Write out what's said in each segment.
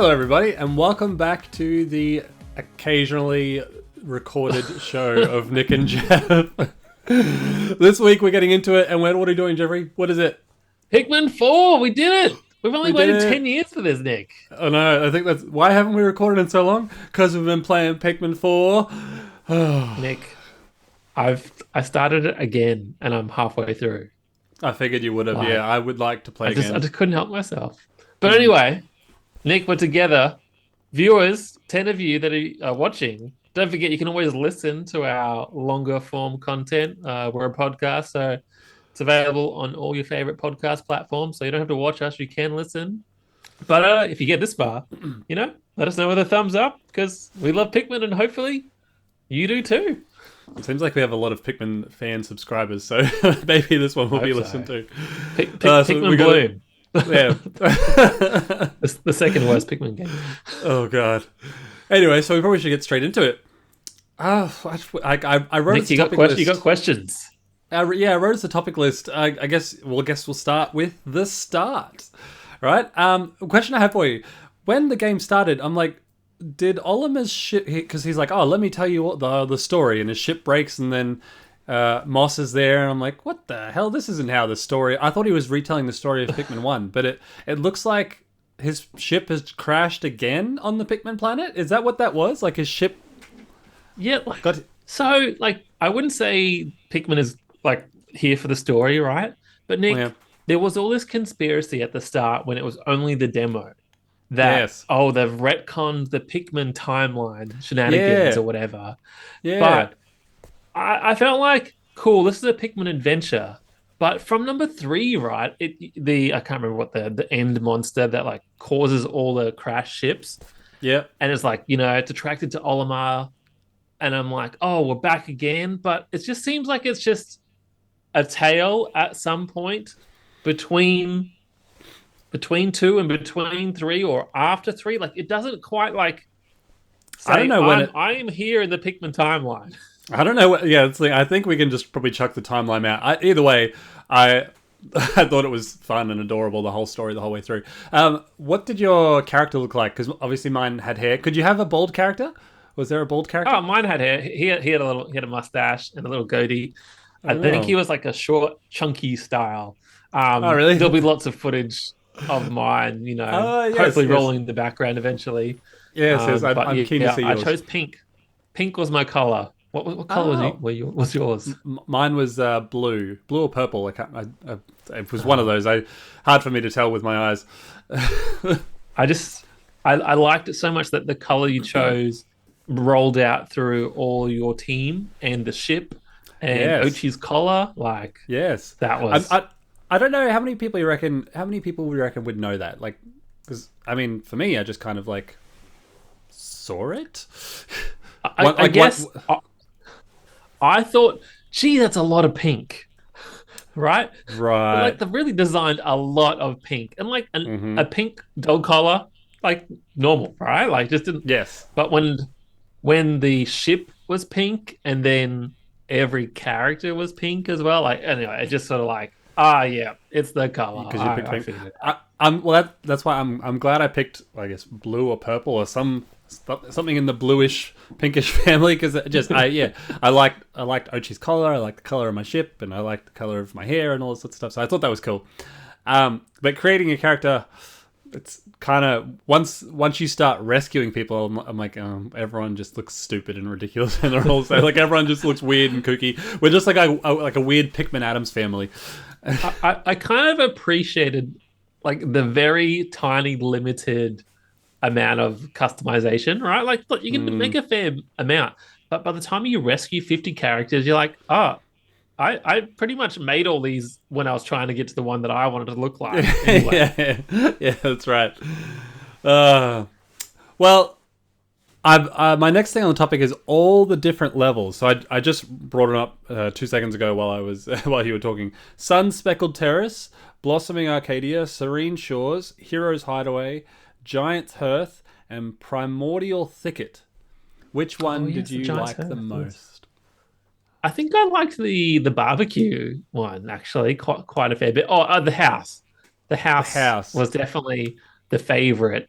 Hello, everybody, and welcome back to the occasionally recorded show of Nick and Jeff. This week we're getting into it, and what are we doing, Jeffrey? What is it? Pikmin 4, we did it! We've only waited 10 years for this, Nick. Oh no, I think that's... Why haven't we recorded in so long? Because we've been playing Pikmin 4. Nick, I started it again, and I'm halfway through. I figured you would have, yeah. I would like to play again. I just couldn't help myself. But anyway, Nick, we're together. Viewers, 10 of you that are watching, don't forget you can always listen to our longer form content. We're a podcast, so it's available on all your favorite podcast platforms. So you don't have to watch us, you can listen. But if you get this far, let us know with a thumbs up because we love Pikmin and hopefully you do too. It seems like we have a lot of Pikmin fan subscribers, so maybe this one will be listened to. Pikmin Bloom. Yeah. The second worst Pikmin game. Oh, God. Anyway, so we probably should get straight into it. I wrote Nick, a topic list. You got questions? I wrote us a topic list. I guess we'll start with the start. Right? A question I have for you. When the game started, I'm like, did Olimar's ship... Because he's like, oh, let me tell you what the story. And his ship breaks and then... Moss is there, and I'm like, what the hell? This isn't how the story... I thought he was retelling the story of Pikmin 1, but it looks like his ship has crashed again on the Pikmin planet? Is that what that was? Like his ship... Yeah, I wouldn't say Pikmin is, here for the story, right? But Nick, There was all this conspiracy at the start when it was only the demo. That, they've retconned the Pikmin timeline shenanigans or whatever. Yeah. But I felt like, cool, this is a Pikmin adventure. But from number 3, right, I can't remember what the end monster that causes all the crash ships. Yeah. And it's it's attracted to Olimar. And I'm like, oh, we're back again. But it just seems like it's just a tale at some point between 2 and between 3 or after 3. It doesn't quite say, I don't know when I am here in the Pikmin timeline. I don't know. I think we can just probably chuck the timeline out. Either way, I thought it was fun and adorable, the whole story, the whole way through. What did your character look like? Because obviously mine had hair. Could you have a bald character? Was there a bald character? Oh, mine had hair. He had a mustache and a little goatee. I think he was like a short, chunky style. Oh, really? There'll be lots of footage of mine, hopefully rolling in the background eventually. Yes, I'm keen to see yours. I chose pink. Pink was my color. What color was yours? Mine was blue or purple. It was one of those. Hard for me to tell with my eyes. I liked it so much that the color you chose rolled out through all your team and the ship and Oatchi's collar. Yes, that was. I don't know how many people we reckon would know that. Because for me, I just kind of saw it. I guess. I thought, gee, that's a lot of pink, right? Right. They've really designed a lot of pink, and a pink dog collar, normal, right? Just didn't. Yes. But when the ship was pink, and then every character was pink as well, anyway, it just sort of it's the color. Because you picked pink. That's why I'm glad I picked, I guess, blue or purple or something in the bluish pinkish family, because I liked Oatchi's color, I liked the color of my ship, and I liked the color of my hair and all this sort of stuff, so I thought that was cool. But creating a character, it's kind of once you start rescuing people, I'm like, everyone just looks stupid and ridiculous, and they're all everyone just looks weird and kooky. We're just like a weird Pikmin Adams family. I kind of appreciated the very tiny limited amount of customization, right? Look, you can make a fair amount, but by the time you rescue 50 characters, you're like, oh, I pretty much made all these when I was trying to get to the one that I wanted to look like. Anyway. yeah, that's right. Well, my next thing on the topic is all the different levels. So I just brought it up 2 seconds ago while you were talking. Sun-Speckled Terrace, Blossoming Arcadia, Serene Shores, Hero's Hideaway, Giant's Hearth, and Primordial Thicket. Which one did you like the most? I think I liked the barbecue one, actually, quite a fair bit. Oh, the house. The house was definitely the favorite.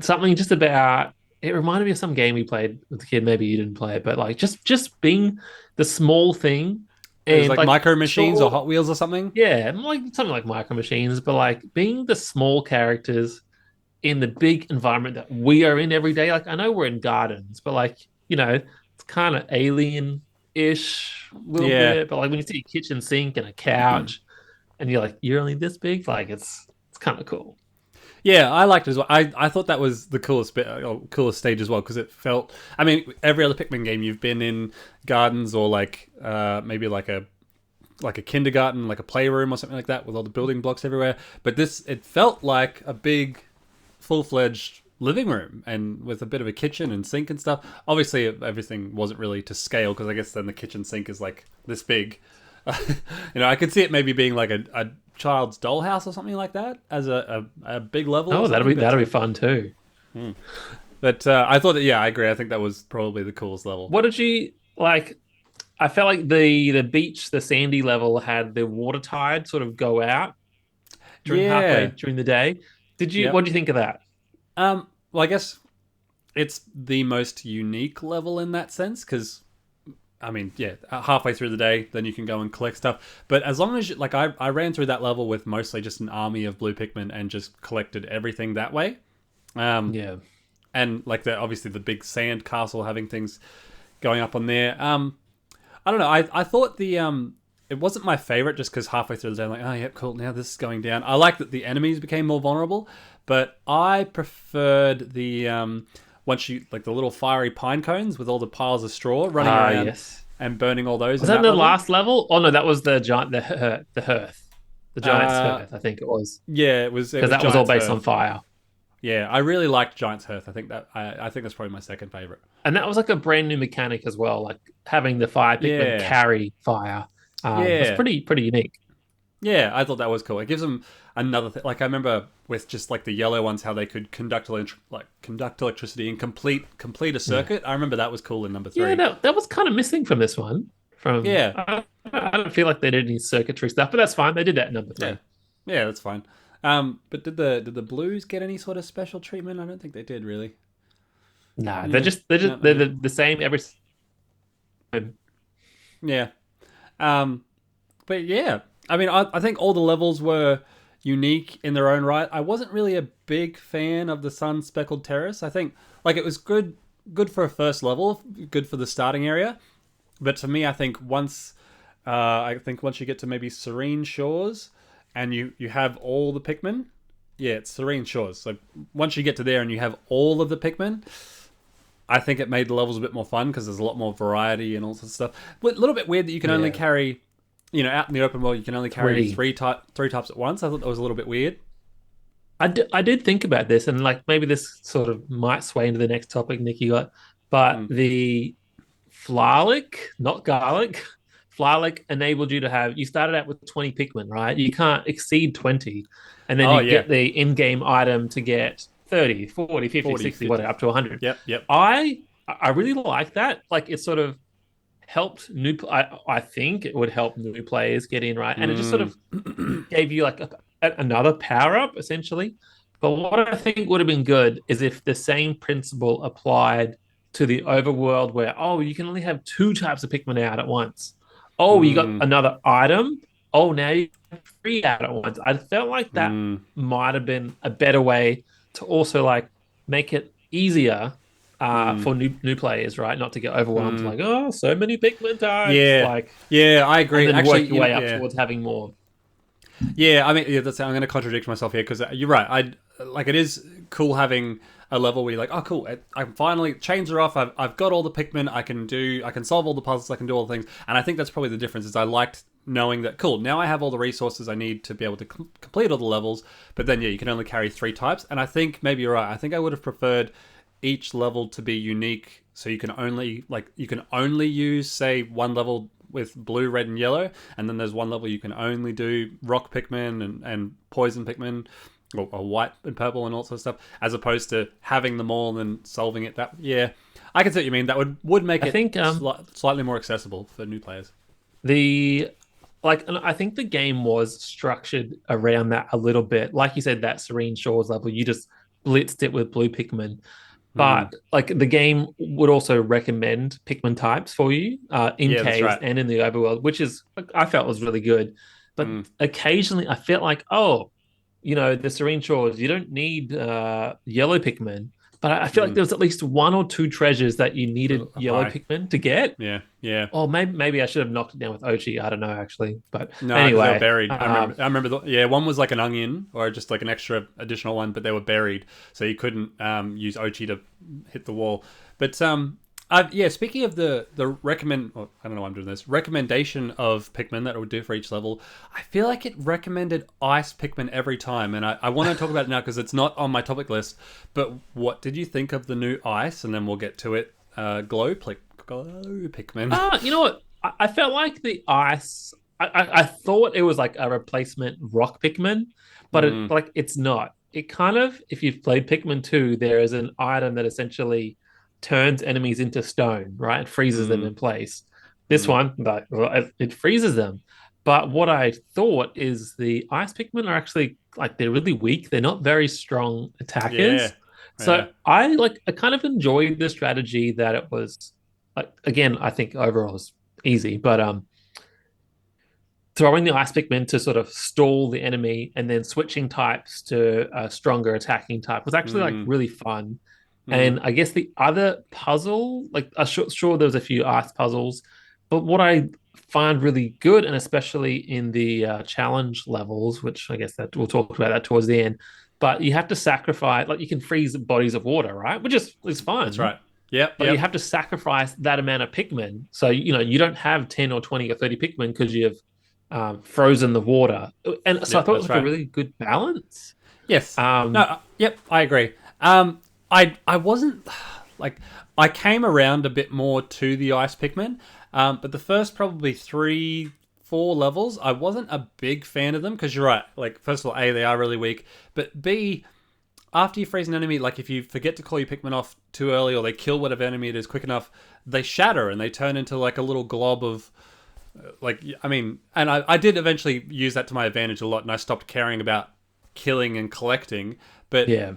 something just about it reminded me of some game we played with the kid. Maybe you didn't play it, but like just being the small thing It was and like like Micro Machines or sure, Hot Wheels or something. yeah, like something like Micro Machines, but like being the small characters in the big environment that we are in every day. Like I know we're in gardens, but like it's kind of alien-ish a little Yeah. bit. But like when you see a kitchen sink and a couch, and you're like, you're only this big, like it's kind of cool. Yeah, I liked it as well. I thought that was the coolest bit, or coolest stage as well, because it felt. I mean, every other Pikmin game you've been in gardens or like maybe like a kindergarten, like a playroom or something like that, with all the building blocks everywhere. But this, it felt like a big, full-fledged living room, and with a bit of a kitchen and sink and stuff. Obviously, everything wasn't really to scale, because I guess then the kitchen sink is like this big. I could see it maybe being like a child's dollhouse or something like that as a big level. Or Oh, that'll something. be But that'll be fun too. I thought that, yeah, I agree. I think that was probably the coolest level. What did you like? I felt like the beach, the sandy level had the water tide sort of go out during halfway Yeah. during the day. Did you? What Yep. do you think of that? Well, I guess it's the most unique level in that sense, because I mean, yeah, halfway through the day, then you can go and collect stuff. But as long as like I ran through that level with mostly just an army of blue Pikmin and just collected everything that way. Um, Yeah, and like obviously the big sand castle having things going up on there. I don't know. I thought it wasn't my favorite, just because halfway through the day I'm like, oh yeah, cool. Now this is going down. I like that the enemies became more vulnerable, but I preferred the once you like the little fiery pine cones with all the piles of straw running around yes. and burning all those Was in that that the level. last level? Oh no, that was the giant, the hearth, the giant's Uh, hearth. I think it was yeah, it because was that was all Giant's based on Hearth. fire, Yeah, I really liked Giant's Hearth. I think that's probably my second favorite. and that was like a brand new mechanic as well. Like having the fire Pikmin Yeah, carry fire was yeah. pretty unique. Yeah, I thought that was cool. It gives them another thing. Like I remember with just like the yellow ones, how they could conduct electricity and complete a Yeah. circuit. I remember that was cool in number Yeah, three. that was kind of missing from this one. From Yeah, I don't feel like they did any circuitry stuff, but that's fine. They did that in number yeah, three. yeah. That's fine. But did the blues get any sort of special treatment? I don't think they did really. Nah, Yeah, no, they're not yet. the same every time. Yeah. Um, but yeah, I mean, I think all the levels were unique in their own right. I wasn't really a big fan of the sun speckled terrace. I think like it was good for a first level, good for the starting area. But to me, I think once you get to maybe Serene Shores, and you have all the Pikmin, yeah, it's Serene Shores. So once you get to there and you have all of the Pikmin, I think it made the levels a bit more fun, because there's a lot more variety and all sorts of stuff. But a little bit weird that you can only Yeah, carry, out in the open world, you can only carry three. three types at once. I thought that was a little bit weird. I did think about this, and like maybe this sort of might sway into the next topic Nikki got, but Mm. the Flarlick, not garlic, Flarlick enabled you to have. You started out with 20 Pikmin, right? You can't exceed 20, and then Oh you yeah, get the in-game item to get 30, 40, 50, 40, 60, whatever, 50. up to 100. Yep, yep. I really like that. Like it sort of helped I think it would help new players get in, right, and it just sort Mm. of gave you like another power up essentially. But what I think would have been good is if the same principle applied to the overworld, where you can only have two types of Pikmin out at once. Oh, you got Mm. another item. Oh, now you have three out at once. I felt like that Mm. might have been a better way to also like make it easier Mm. for new players, right? Not to get overwhelmed, Mm. like, oh, so many Pikmin types, Yeah, like, yeah, I and agree. then Actually, work your way up towards having more. yeah. I mean, yeah, I'm going to contradict myself here, because you're right. It is cool having a level where you're like, oh, cool. I'm finally chains are off. I've got all the Pikmin. I can solve all the puzzles. I can do all the things. And I think that's probably the difference. Is I liked knowing that, cool, now I have all the resources I need to be able to complete all the levels. But then, yeah, you can only carry three types. And I think maybe you're right. I think I would have preferred each level to be unique, so you can only use, say, one level with blue, red, and yellow, and then there's one level you can only do rock Pikmin and poison Pikmin, or white and purple and all sorts of stuff, as opposed to having them all and then solving it. That, yeah, I can see what you mean. That would make I it think slightly more accessible for new players. the and I think the game was structured around that a little bit. Like you said, that Serene Shores level, you just blitzed it with blue Pikmin. Mm. But like the game would also recommend Pikmin types for you in Yeah, that's caves right. and in the overworld, which is I felt was really good. But Mm. occasionally I felt like, oh, the Serene Shores, you don't need yellow Pikmin. But I feel like Mm. there was at least one or two treasures that you needed yellow Apply. Pikmin to get. Yeah, yeah. Or maybe I should have knocked it down with Oatchi. I don't know actually. But No, because they were anyway, buried. I remember. One was like an onion or just like an extra additional one, but they were buried, so you couldn't use Ochi to hit the wall. But yeah. Speaking of the recommend, oh, I don't know why I'm doing this recommendation of Pikmin that it would do for each level. I feel like it recommended ice Pikmin every time, and I want to talk about it now because it's not on my topic list. But what did you think of the new ice? And then we'll get to it. Glow Pikmin. you know what? I felt like the ice. I thought it was like a replacement rock Pikmin, but Mm, it's not. It kind of, if you've played Pikmin 2, there is an item that essentially turns enemies into stone, right? It freezes them mm, in place. This mm. one, it freezes them. But what I thought is the ice Pikmin are actually like they're really weak. They're not very strong Yeah, attackers. yeah. So I kind of enjoyed the strategy that it was like again, I think overall was easy, but throwing the ice Pikmin to sort of stall the enemy and then switching types to a stronger attacking type was actually like Mm, really fun. mm. And I guess the other puzzle, like I'm sure there was a few ice puzzles, but what I find really good, and especially in the challenge levels, which I guess that we'll talk about that towards the end, but you have to sacrifice, like you can freeze bodies of water, right? Which is That's fun, right. Yep, but you yep. have to sacrifice that amount of Pikmin. So you don't have 10 or 20 or 30 Pikmin because you've frozen the water, and so I Yep, thought it was that's like a right. really good balance. Yes. No, Um, yep, I agree. I wasn't like I came around a bit more to the ice Pikmin, but the first probably 3, 4 levels, I wasn't a big fan of them because you're right. Like first of all, A, they are really weak, but B, after you freeze an enemy, like if you forget to call your Pikmin off too early or they kill whatever enemy it is quick enough, they shatter and they turn into like a little glob of like I mean, and I did eventually use that to my advantage a lot, and I stopped caring about killing and collecting, but yeah,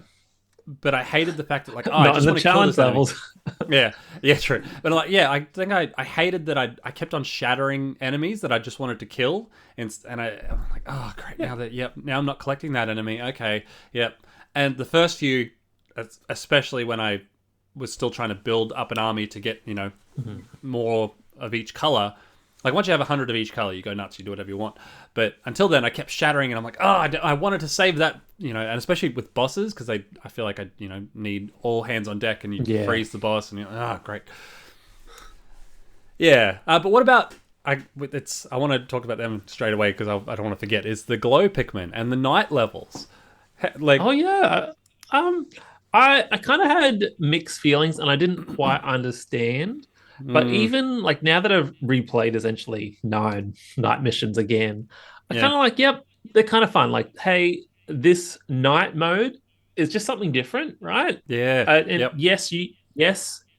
I hated the fact that like, oh, I not in just the want to kill challenge this enemy. levels. Yeah, yeah, true. But like, yeah, I think I hated that I kept on shattering enemies that I just wanted to kill, and I'm like, oh great, Yeah, now I'm not collecting that enemy. Okay, yep. And the first few, especially when I was still trying to build up an army to get mm-hmm. more of each color. Like once you have 100 of each color, you go nuts. You do whatever you want. But until then, I kept shattering, and I'm like, oh, I wanted to save that, and especially with bosses because I feel like I need all hands on deck, and you Yeah. freeze the boss, and you're like, oh, great. Yeah, but what about I want to talk about them straight away because I don't want to forget. Is the glow Pikmin and the night levels like? Oh yeah. Um, I kind of had mixed feelings, and I didn't quite understand. But Mm, even like now that I've replayed essentially 9 night missions again, I yeah, kind of like, yep, they're kind of fun. Like, hey, this night mode is just something different, right? yeah, And yep, yes,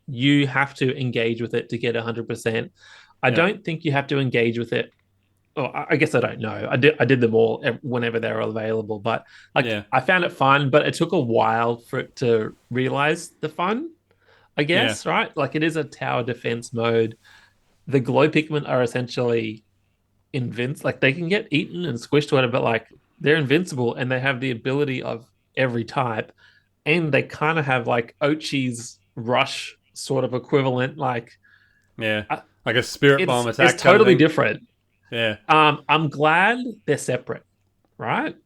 you have to engage with it to get 100%. I yep, don't think you have to engage with it. Oh, I guess I don't know. I did them all whenever they were available, but like yeah, I found it fun, but it took a while for it to realize the fun, I yeah, guess, right? Like it is a tower defense mode. The glow Pikmin are essentially like they can get eaten and squished or whatever, but like they're invincible and they have the ability of every type, and they kind of have like Oatchi's rush sort of equivalent. Like yeah. uh, Like a spirit bomb it's attack kind of totally thing. different. Yeah. I'm glad they're separate, right?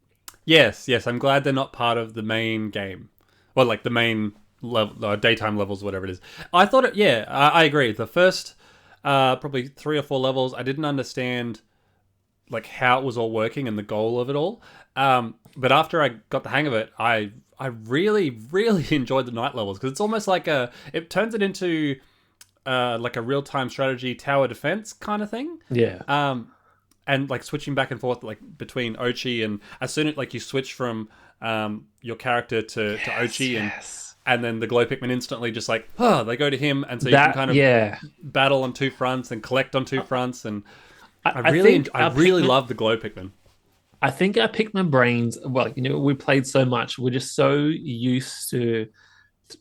Yes, yes. I'm glad they're not part of the main game. Well, like the main level, daytime levels, whatever it is. I thought it. Yeah, I agree. The first, probably 3 or 4 levels, I didn't understand like how it was all working and the goal of it all. But after I got the hang of it, I really really enjoyed the night levels because it's almost like it turns it into like a real time strategy tower defense kind of thing. Yeah. And like switching back and forth like between Oatchi and as soon as like you switch from your character to Oatchi Yes. and then the glow Pikmin instantly just like they go to him and so you can That kind of yeah. battle on two fronts and collect on two fronts and I think I our really Pikmin love the glow Pikmin. I think our Pikmin brains, well, we played so much, we're just so used to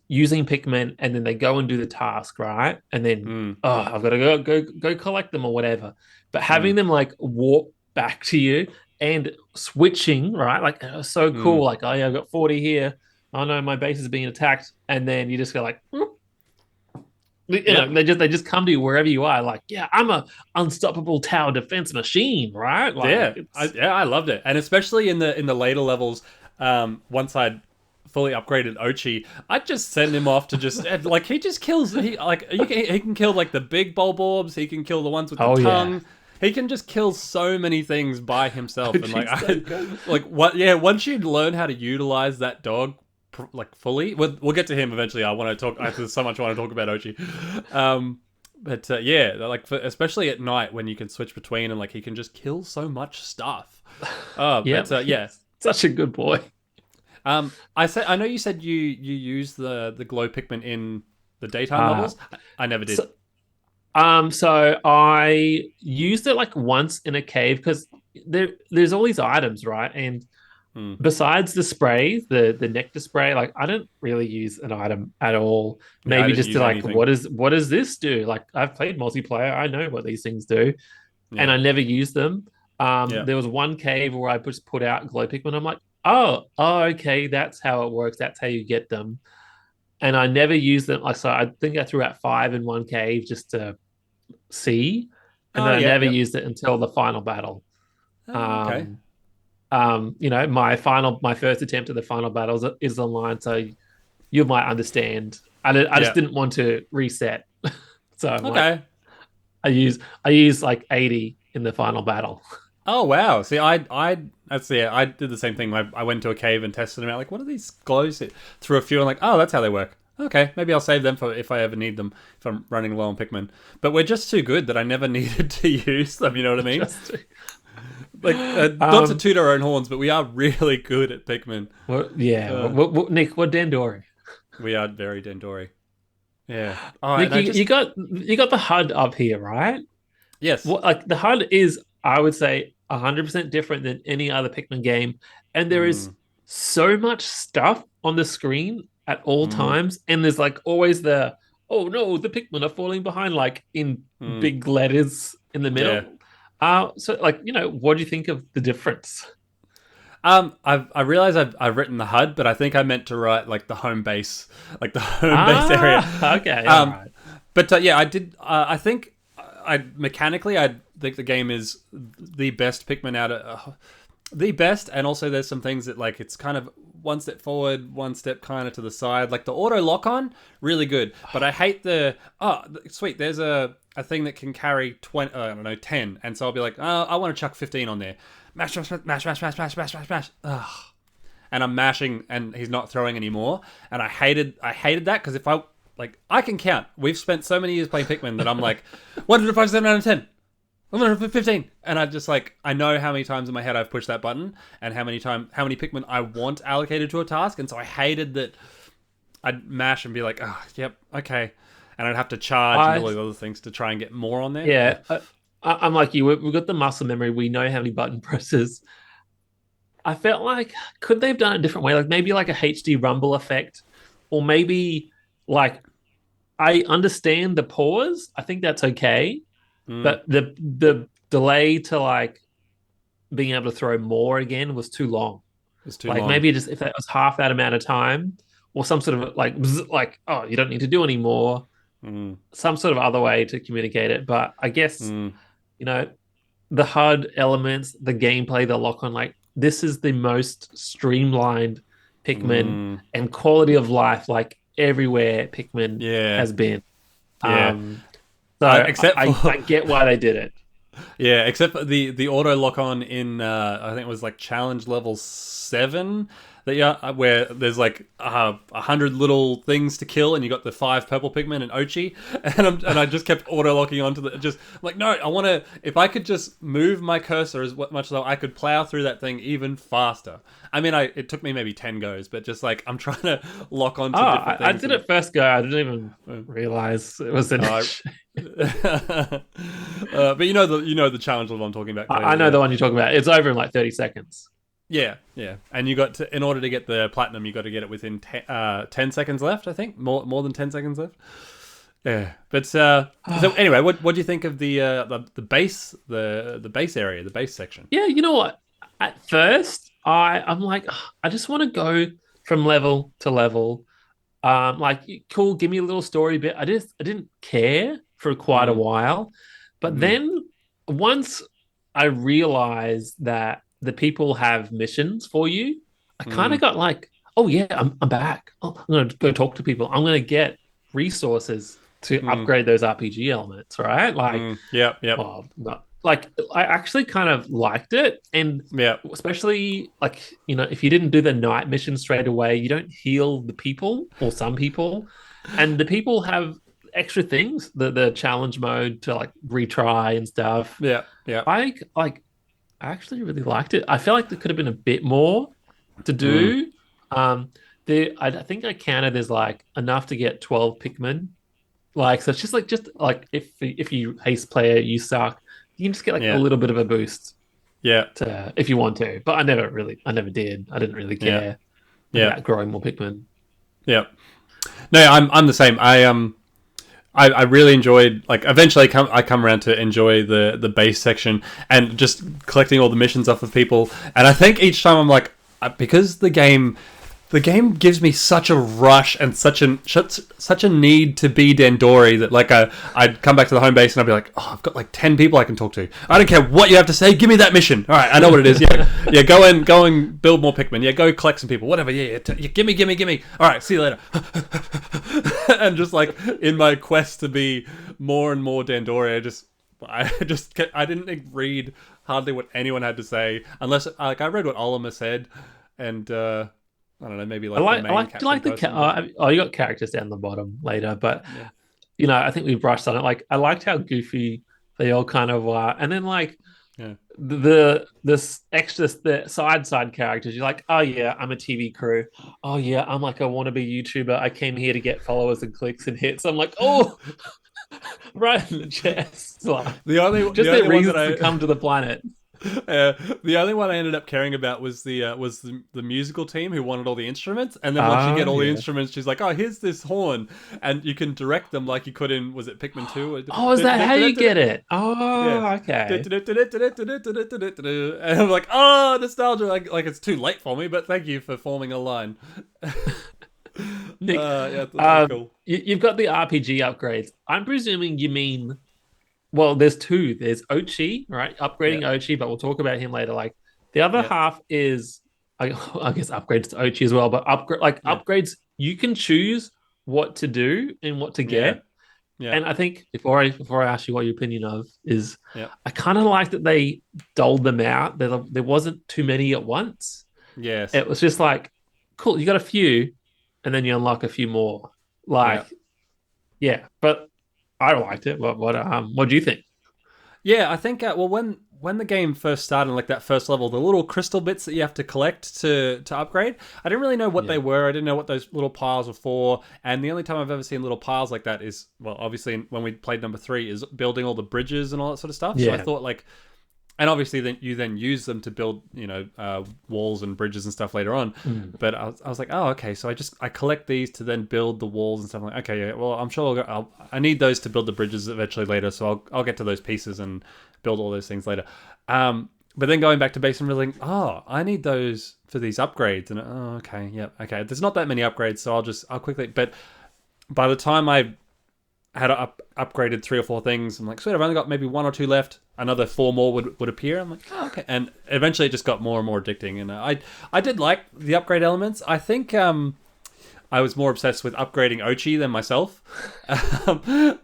using Pikmin, and then they go and do the task, right? And then, I've got to go collect them or whatever. But having them like warp back to you and switching, right? Like, it was so cool. Like, oh yeah, I've got 40 here. Oh no, my base is being attacked. And then you just go like, they just come to you wherever you are. Like, yeah, I'm a unstoppable tower defense machine, right? Like, I loved it, and especially in the later levels, once I'd fully upgraded Oatchi, I'd just send him off to just like he just kills. He can kill like the big bulbs. He can kill the ones with the tongue. Yeah. He can just kill so many things by himself, and what? Yeah, once you learn how to utilize that dog like fully, we'll get to him eventually. There's so much I want to talk about Oatchi. Especially at night when you can switch between, and like he can just kill so much stuff. Such a good boy. I know you said you use the glow Pikmin in the daytime levels. I never did. So I used it like once in a cave because there's all these items, right? And besides the spray, the nectar spray, like I don't really use an item at all. Maybe just to like, anything. What does this do? Like I've played multiplayer, I know what these things do, and I never use them. There was one cave where I just put out glow Pikmin. I'm like, oh, okay, that's how it works. That's how you get them. And I never used them. So I think I threw out 5 in one cave just to see, and then I never used it until the final battle. Okay. My first attempt at the final battle is online, so you might understand. I just didn't want to reset, so I use like 80 in the final battle. Oh wow! See, I did the same thing. I went to a cave and tested them out. Like, what are these glows? Threw a few and like, oh, that's how they work. Okay, maybe I'll save them for if I ever need them, if I'm running low on Pikmin. But we're just too good that I never needed to use them, you know what I mean? Not to toot our own horns, but we are really good at Pikmin. Nick, we're Dandori. We are very Dandori. Yeah. Nick, you got the HUD up here, right? Yes. Well, like the HUD is, I would say, 100% different than any other Pikmin game, and there is so much stuff on the screen at all times, and there's like always the Pikmin are falling behind, like in big letters in the middle. So like, what do you think of the difference? I realize I've written the HUD, but I think I meant to write like the home base, like the home base area. Okay. Right. But I did. I think I think the game is the best Pikmin out of the best, and also there's some things that like it's kind of one step forward, one step kind of to the side. Like the auto lock on, really good. But I hate sweet. There's a thing that can carry 10, and so I'll be like, I want to chuck 15 on there. Mash. Ugh. And I'm mashing, and he's not throwing anymore. And I hated that because if I can count. We've spent so many years playing Pikmin that I'm like, 157 out of 10. I'm gonna put 15, and I know how many times in my head I've pushed that button, and how many Pikmin I want allocated to a task, and so I hated that. I'd mash and be like, oh, yep, okay, and I'd have to charge and all these other things to try and get more on there. Yeah, I'm like you. We've got the muscle memory. We know how many button presses. I felt like could they have done it a different way? Like maybe like a HD rumble effect, or maybe like I understand the pause. I think that's okay. But the delay to like being able to throw more again was too long. It's too long. Maybe just if that was half that amount of time, or some sort of like you don't need to do any more. Some sort of other way to communicate it. But I guess the HUD elements, the gameplay, the lock on, like this is the most streamlined Pikmin and quality of life like everywhere Pikmin has been. Yeah. So I get why they did it. Yeah, except for the auto lock on in I think it was like challenge level 7 where there's like 100 little things to kill, and you got the 5 purple Pikmin and Oatchi, and I just kept auto locking onto no, I want to. If I could just move my cursor as much as I could plow through that thing even faster. I mean, it took me maybe 10 goes, but just like I'm trying to lock onto different things. I did it first go. I didn't even realize it was an issue. But the challenge level I'm talking about. Clearly, I know the one you're talking about. It's over in like 30 seconds. Yeah. And you got to, in order to get the platinum, you got to get it within 10 seconds left, I think. More than 10 seconds left. Yeah. But so anyway, what do you think of the base area, the base section? Yeah, you know what? At first, I'm like, I just want to go from level to level. Like, cool, give me a little story bit. I didn't care for quite a while. But then once I realized that the people have missions for you, I kind of got like, oh yeah, I'm back. Oh, I'm gonna go talk to people. I'm gonna get resources to upgrade those RPG elements, right? Like, Yep. oh, not like I actually kind of liked it, and especially like if you didn't do the night mission straight away, you don't heal the people or some people, and the people have extra things, the challenge mode to like retry and stuff. Yeah. I actually really liked it. I feel like there could have been a bit more to do. I think I counted there's like enough to get 12 Pikmin. Like, so it's just like if you haste player, you suck. You can just get like a little bit of a boost. Yeah. If you want to. But I never did. I didn't really care about growing more Pikmin. Yeah. No, I'm the same. I really enjoyed, like, eventually I come around to enjoy the base section and just collecting all the missions off of people. And I think each time I'm like, because the game gives me such a rush and such a need to be Dandori that, like, I'd come back to the home base and I'd be like, oh, I've got like 10 people I can talk to. I don't care what you have to say. Give me that mission. All right, I know what it is. Yeah, go and build more Pikmin. Yeah, go collect some people. Whatever. Yeah, give me. All right, see you later. And just like in my quest to be more and more Dandori, I didn't read hardly what anyone had to say unless like I read what Olimar said, and I don't know, maybe like the main captain. You got characters down the bottom later, but I think we brushed on it. Like, I liked how goofy they all kind of are, and then like the side characters. You're like, oh yeah, I'm a TV crew. Oh yeah, I'm like a wannabe YouTuber. I came here to get followers and clicks and hits. I'm like, oh, right in the chest. Like, the only reason to come to the planet. The only one I ended up caring about was the musical team who wanted all the instruments, and then once you get all the instruments, she's like, oh, here's this horn, and you can direct them like you could in, was it Pikmin 2? Oh, is that how you get it? Oh, okay. And I'm like, oh, nostalgia, like it's too late for me, but thank you for forming a line. Nick, cool. You've got the RPG upgrades. I'm presuming you mean, well, there's two. There's Oatchi, right? Upgrading Oatchi, but we'll talk about him later. Like, the other half is, I guess, upgrades to Oatchi as well. But upgrades, you can choose what to do and what to get. Yeah. And I think before I ask you what your opinion of is, I kind of like that they doled them out. There wasn't too many at once. Yes, it was just like, cool. You got a few, and then you unlock a few more. Like, but I liked it. What do you think? Yeah, I think when the game first started, like that first level, the little crystal bits that you have to collect to upgrade, I didn't really know what they were. I didn't know what those little piles were for. And the only time I've ever seen little piles like that is, well, obviously when we played number 3, is building all the bridges and all that sort of stuff. Yeah. So I thought, like, and obviously then you use them to build, walls and bridges and stuff later on. But I was like, oh, okay. So I collect these to then build the walls and stuff. I'm like, okay, yeah. Well, I'm sure I need those to build the bridges eventually later. So I'll get to those pieces and build all those things later. But then going back to base and realizing, oh, I need those for these upgrades. And okay, yep, okay. There's not that many upgrades, so I'll quickly. But by the time I had upgraded 3 or 4 things, I'm like, sweet, I've only got maybe 1 or 2 left. Another 4 more would appear. I'm like, oh, okay. And eventually it just got more and more addicting. And I did like the upgrade elements. I think I was more obsessed with upgrading Oatchi than myself. But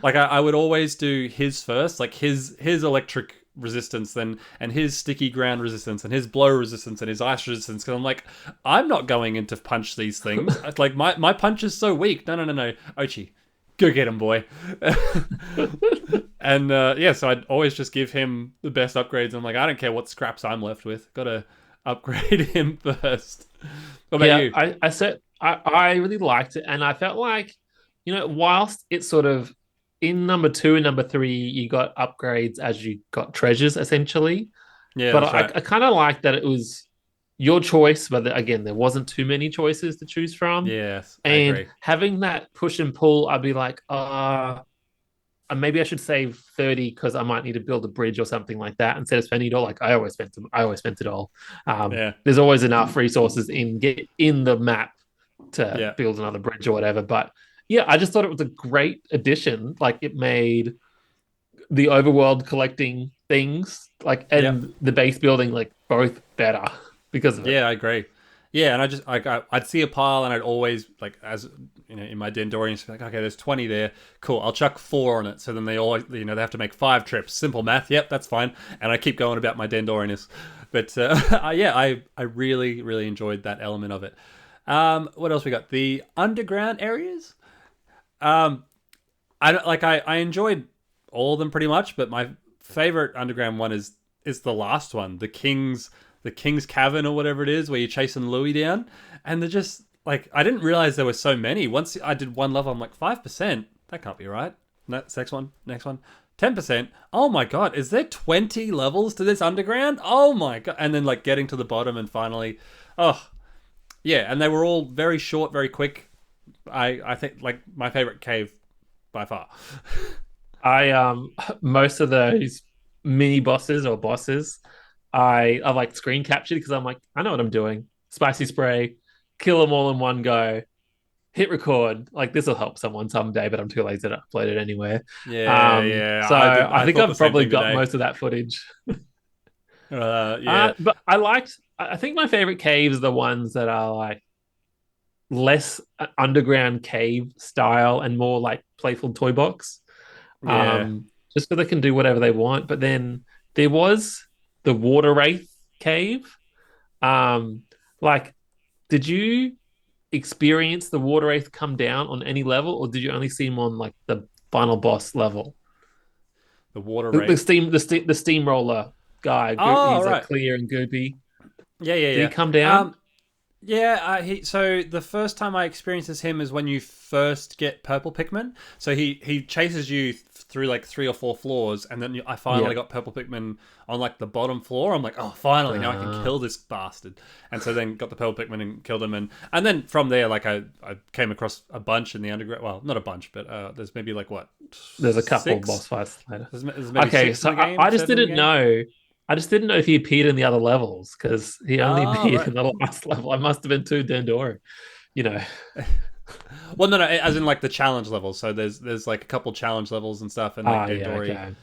like I would always do his first, like his electric resistance and his sticky ground resistance and his blow resistance and his ice resistance, because I'm like, I'm not going in to punch these things. Like my punch is so weak. No, Oatchi, go get him, boy. And so I'd always just give him the best upgrades. I'm like, I don't care what scraps I'm left with, gotta upgrade him first. What about you? I really liked it, and I felt like, whilst it sort of in number two and number three, you got upgrades as you got treasures, essentially. Yeah, But that's right. I kind of like that it was your choice, but again, there wasn't too many choices to choose from. Yes, I And agree. having that push and pull, I'd be like, maybe I should save 30 because I might need to build a bridge or something like that instead of spending it all. Like I always spent it all. Yeah, There's always enough resources in the map to yeah, build another bridge or whatever. But yeah, I just thought it was a great addition. Like it made the overworld collecting things like yeah, and the base building like both better because of it. yeah. I agree. Yeah, and I just like I'd see a pile, and I'd always like as in my Dandorians, like okay, there's 20 there. Cool, I'll chuck 4 on it. So then they always they have to make 5 trips. Simple math. Yep, that's fine. And I keep going about my Dandorianness. But yeah, I really really enjoyed that element of it. What else we got? The underground areas. Um, I enjoyed all of them pretty much, but my favorite underground one is the last one, the King's Cavern or whatever it is, where you're chasing Louie down, and they're just like I didn't realize there were so many. Once I did one level, I'm like 5%. That can't be right. Next one. 10%. Oh my god, is there 20 levels to this underground? Oh my god. And then like getting to the bottom and finally oh yeah, and they were all very short, very quick. I think like my favorite cave by far. I most of those mini bosses or bosses I like screen captured because I'm like I know what I'm doing. Spicy spray, kill them all in one go. Hit record. Like this will help someone someday, but I'm too lazy to upload it anywhere. Yeah, yeah. So I I think thought the I've same probably thing got today. most of that footage. Yeah, But I think my favorite caves are the ones that are like less underground cave style and more like playful toy box. yeah. Just so they can do whatever they want. But then there was the water wraith cave. Um, like, did you experience the water wraith come down on any level, or did you only see him on like the final boss level? The water The wraith. steamroller guy. Oh, He's like right. clear and goopy. Yeah, yeah, Did he yeah. come down? Yeah, so the first time I experienced as him is when you first get purple Pikmin. So he chases you through like 3 or 4 floors, and then I finally Yeah. got purple Pikmin on like the bottom floor. I'm like, oh, finally, now I can Uh, kill this bastard. And so then got the purple Pikmin and killed him, and then from there, like I came across a bunch in the underground. Well, not a bunch, but there's maybe like what there's a couple boss 6. fights later. There's maybe Okay, 6 so in the game, I just 7 in the didn't game. know. I just didn't know if he appeared in the other levels because he only Oh, appeared right. in the last level. I must have been too Dandori, you know. Well, no, as in like the challenge levels. So there's like a couple challenge levels and stuff, and like Yeah, Dandori. okay.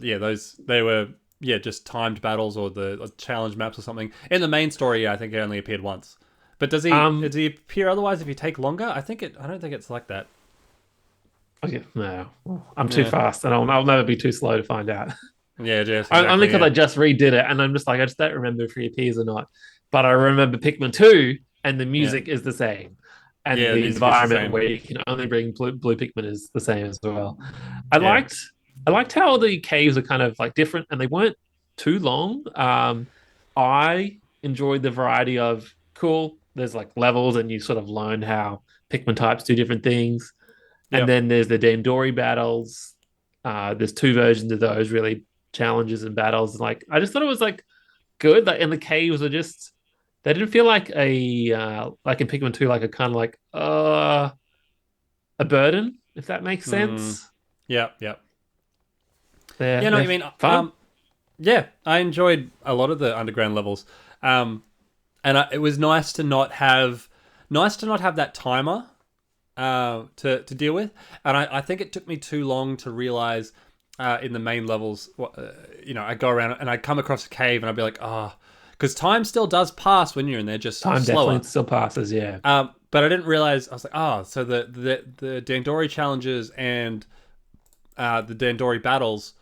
Yeah, those they were just timed battles or the challenge maps or something. In the main story, yeah, I think he only appeared once. But does Um, he appear otherwise if you take longer? I don't think it's like that. okay, no, I'm too Yeah, fast, and I'll never be too slow to find out. yeah, yes, Only exactly. because Yeah, I just redid it, and I'm just like I just don't remember if he appears or not. But I remember Pikmin 2, and the yeah, music is the same, and yeah. The the music is the environment same. where you can only bring blue Pikmin is the same as well. I Yeah, liked I liked how the caves are kind of like different, and they weren't too long. I enjoyed the variety of cool. There's like levels, and you sort of learn how Pikmin types do different things. And yeah. then there's the Dandori battles. There's two versions of those really challenges and battles. And like I just thought it was like good. Like and the caves are just they didn't feel like a like in Pikmin 2, like a kind of like a burden, if that makes Mm, sense. yeah, yeah. They're Yeah, I know what they're you mean. fun. Yeah, I enjoyed a lot of the underground levels. Um, and it was nice to not have that timer to deal with. And I think it took me too long to realize in the main levels, I go around and I come across a cave and I'd be like, oh, because time still does pass when you're in there, just Time slower. definitely still passes, yeah. But I didn't realize. I was like, oh, so the Dandori challenges and the Dandori battles,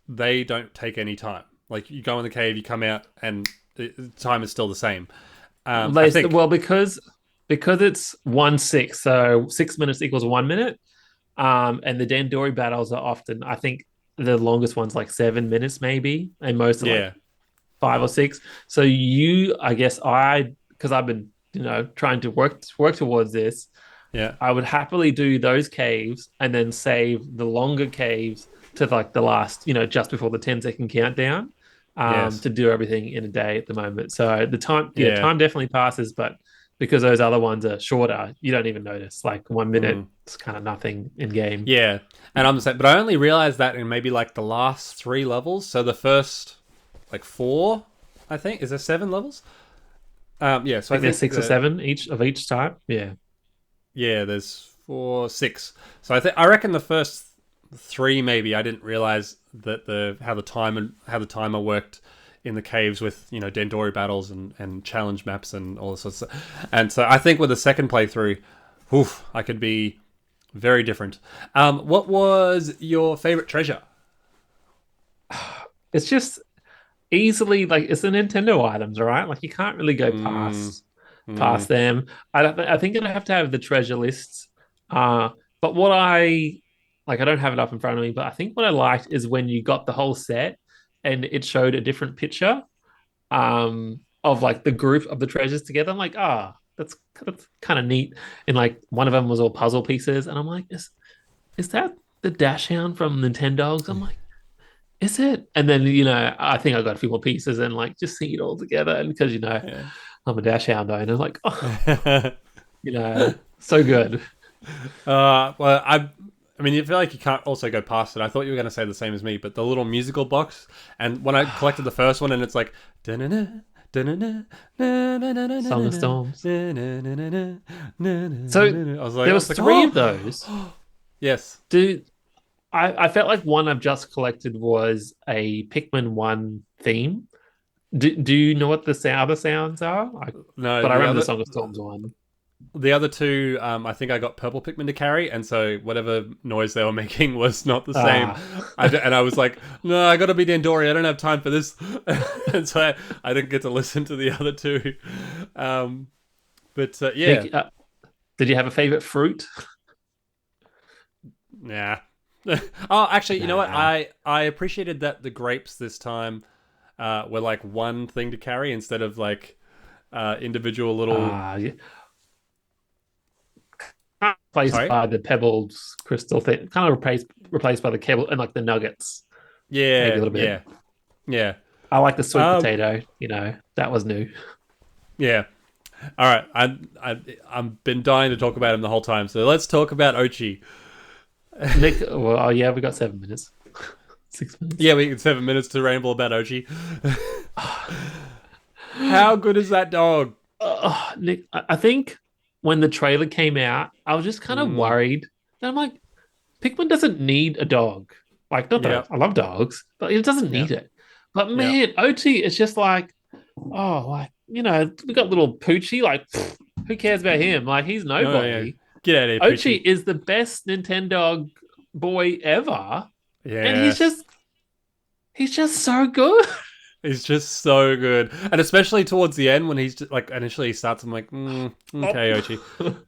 they don't take any time. Like you go in the cave, you come out, and the time is still the same. I think. Well, because it's 1/6, so 6 minutes equals 1 minute. And the Dandori battles are often, I think, the longest one's like 7 minutes, maybe, and most are like Yeah, 5 or 6. So because I've been, trying to work towards this. Yeah. I would happily do those caves and then save the longer caves to like the last, just before the 10-second countdown, Yes. to do everything in a day at the moment. So the time, Yeah. time definitely passes, but because those other ones are shorter, you don't even notice. Like 1 minute, Mm. it's kind of nothing in game. Yeah. And I'm the same, but I only realized that in maybe like the last 3 levels. So the first like 4, I think. Is there 7 levels? Yeah. So I I think there's think 6 or 7 each type. Yeah. yeah, there's 4, 6. So I reckon the first 3 maybe I didn't realize that how the timer worked in the caves with Dandori battles and challenge maps and all this sorts of stuff. And so I think with the second playthrough, I could be very different. What was your favorite treasure? It's just easily like it's the Nintendo items, right? Like you can't really go Mm, past mm, them. I think I'd have to have the treasure lists. Uh, but what I like, I don't have it up in front of me, but I think what I liked is when you got the whole set and it showed a different picture of like the group of the treasures together. I'm like, that's kind of neat. And like one of them was all puzzle pieces, and I'm like, is that the Dash Hound from Nintendogs? I'm like, is it? And then I think I got a few more pieces and like just seeing it all together, and because yeah. I'm a Dash Hound owner, like, so good. Well, I mean, you feel like you can't also go past it. I thought you were going to say the same as me, but the little musical box, and when I collected the first one, and it's like, da-na-na, da-na-na, Song of Storms. I So was like, there was three of oh, those. yes, Do I felt like one I've just collected was a Pikmin 1 theme. Do you know what the other sounds are? no, But I remember the Song of Storms one. the other two, I think I got purple Pikmin to carry, and so whatever noise they were making was not the same. Ah, And I was like, no, I got to be Dandori. I don't have time for this, and so I didn't get to listen to the other two. But yeah, Nick, did you have a favorite fruit? yeah. Oh, actually, you know what? Nah. I appreciated that the grapes this time were like one thing to carry instead of like individual little. Yeah. Replaced Sorry. by the pebbles crystal thing. Kind of replaced by the cable and like the nuggets, maybe a Yeah, little bit. yeah, yeah. I like the sweet Um, potato. That was new. yeah. All right. I've been dying to talk about him the whole time, so let's talk about Oatchi. Nick, well, oh yeah, we got 7 minutes, 6 minutes. Yeah, we get 7 minutes to ramble about Oatchi. How good is that dog? Nick, I think when the trailer came out, I was just kind of Mm, worried. And I'm like, Pikmin doesn't need a dog. Like, not yeah, that I love dogs, but it doesn't yeah, need it. But yeah. man, OT is just like, like, we got little Poochie. Like, who cares about him? Like, he's Oh yeah. nobody. Get out of here, Oatchi Poochie. is the best Nintendo boy ever. And Yes. he's just so good. He's just so good, and especially towards the end when he's just, like initially he starts. I'm like, okay, Ochi,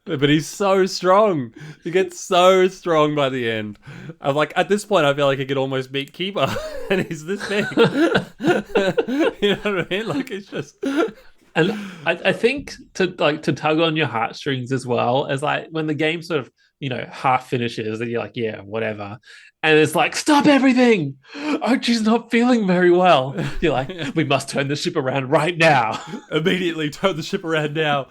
but he's so strong. He gets so strong by the end. I'm like, at this point, I feel like he could almost beat Keeper, and he's this big. You know what I mean? Like it's just. And I think to tug on your heartstrings as well as like when the game sort of half finishes and you're like, yeah, whatever, and it's like, stop everything. Archie's not feeling very well. You're like, we must turn the ship around right now. Immediately turn the ship around now.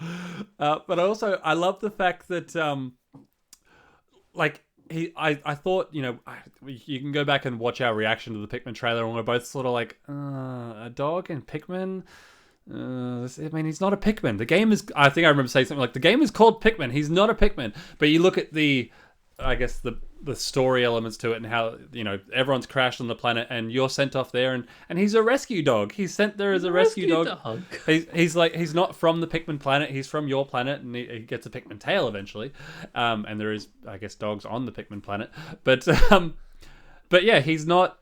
But I love the fact that like I thought you can go back and watch our reaction to the Pikmin trailer, and we're both sort of like, a dog and Pikmin. I mean, he's not a Pikmin. The game is. I think I remember saying something like, "The game is called Pikmin. He's not a Pikmin." But you look at I guess the story elements to it, and how everyone's crashed on the planet, and you're sent off there, and he's a rescue dog. He's sent there as a rescue dog. He's not from the Pikmin planet. He's from your planet, and he gets a Pikmin tail eventually. And there is, I guess, dogs on the Pikmin planet, but yeah, he's not.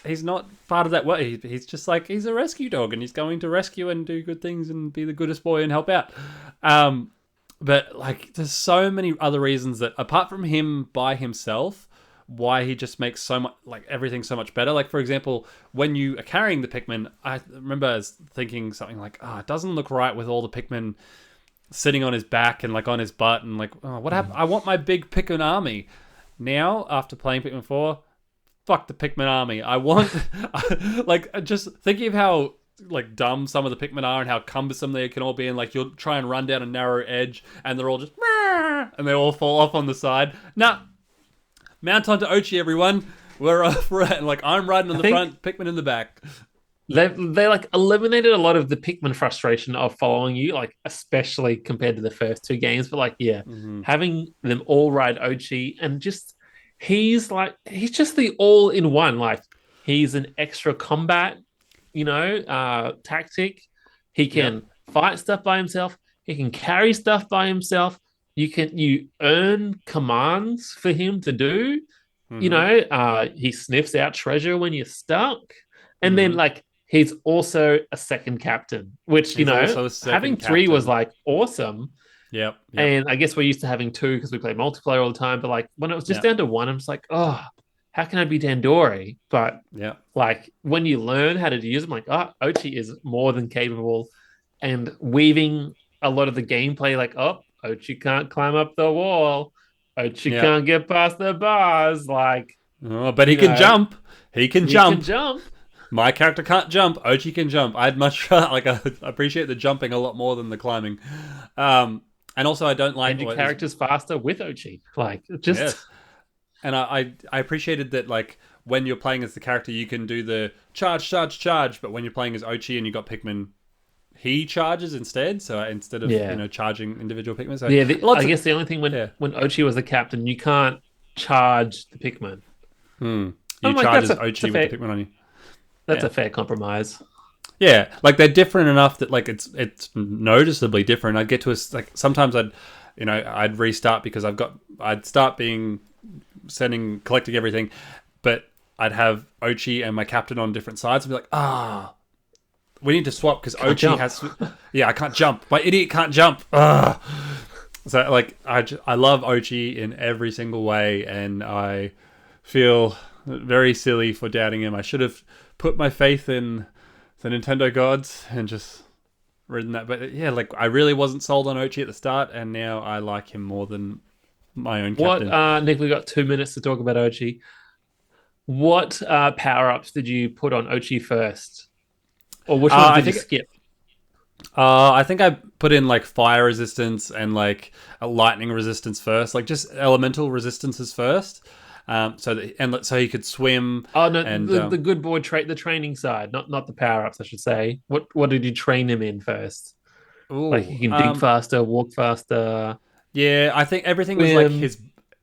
He's not part of that way. He's just like, he's a rescue dog, and he's going to rescue and do good things and be the goodest boy and help out. But like, there's so many other reasons that apart from him by himself, why he just makes so much, like everything so much better. Like for example, when you are carrying the Pikmin, I remember thinking something like, it doesn't look right with all the Pikmin sitting on his back and like on his butt and like, oh, what happened? I want my big Pikmin army. Now, after playing Pikmin 4, fuck the Pikmin army. I want, like, just thinking of how like dumb some of the Pikmin are and how cumbersome they can all be, and like you'll try and run down a narrow edge and they're all just and they all fall off on the side. Nah, mount onto Oatchi, everyone. We're off, like I'm riding on the front, Pikmin in the back. They like eliminated a lot of the Pikmin frustration of following you, like especially compared to the first two games. But like, yeah, having them all ride Oatchi and just he's just the all in one. Like he's an extra combat, tactic. He can fight stuff by himself. He can carry stuff by himself. You earn commands for him to do. He sniffs out treasure when you're stuck, and then like he's also a second captain, which having three was like awesome. Yep. And I guess we're used to having two because we play multiplayer all the time. But like when it was just down to one, I'm just like, oh, how can I be Dandori? But like when you learn how to use them, like, oh, Oatchi is more than capable, and weaving a lot of the gameplay, like, oh, Oatchi can't climb up the wall. Oatchi can't get past the bars. Like, but he can jump. He can jump. Jump. My character can't jump. Oatchi can jump. I'd much like I appreciate the jumping a lot more than the climbing. And also I don't like. And your character's faster with Oatchi. Like just. Yes. And I appreciated that, like, when you're playing as the character, you can do the charge, but when you're playing as Oatchi and you got Pikmin, he charges instead. So instead of charging individual Pikmin. So I guess the only thing when Oatchi was the captain, you can't charge the Pikmin. You charge as Oatchi with the Pikmin on you. That's a fair compromise. Yeah, like they're different enough that like it's noticeably different. I'd get to sometimes I'd restart because I'd start collecting everything, but I'd have Oatchi and my captain on different sides and be like, we need to swap because Oatchi has. I can't jump. My idiot can't jump. So like I love Oatchi in every single way, and I feel very silly for doubting him. I should have put my faith in the Nintendo gods and just ridden that. But yeah, like I really wasn't sold on Oatchi at the start, and now I like him more than my own captain. Nick, we got 2 minutes to talk about Oatchi. What power-ups did you put on Oatchi first? Or which ones did you skip? I think I put in like fire resistance and like a lightning resistance first, like just elemental resistances first. So he could swim. Oh no, and the good boy the training side, not the power-ups, I should say. What did you train him in first? Ooh, like he can dig faster, walk faster. Yeah, I think everything was like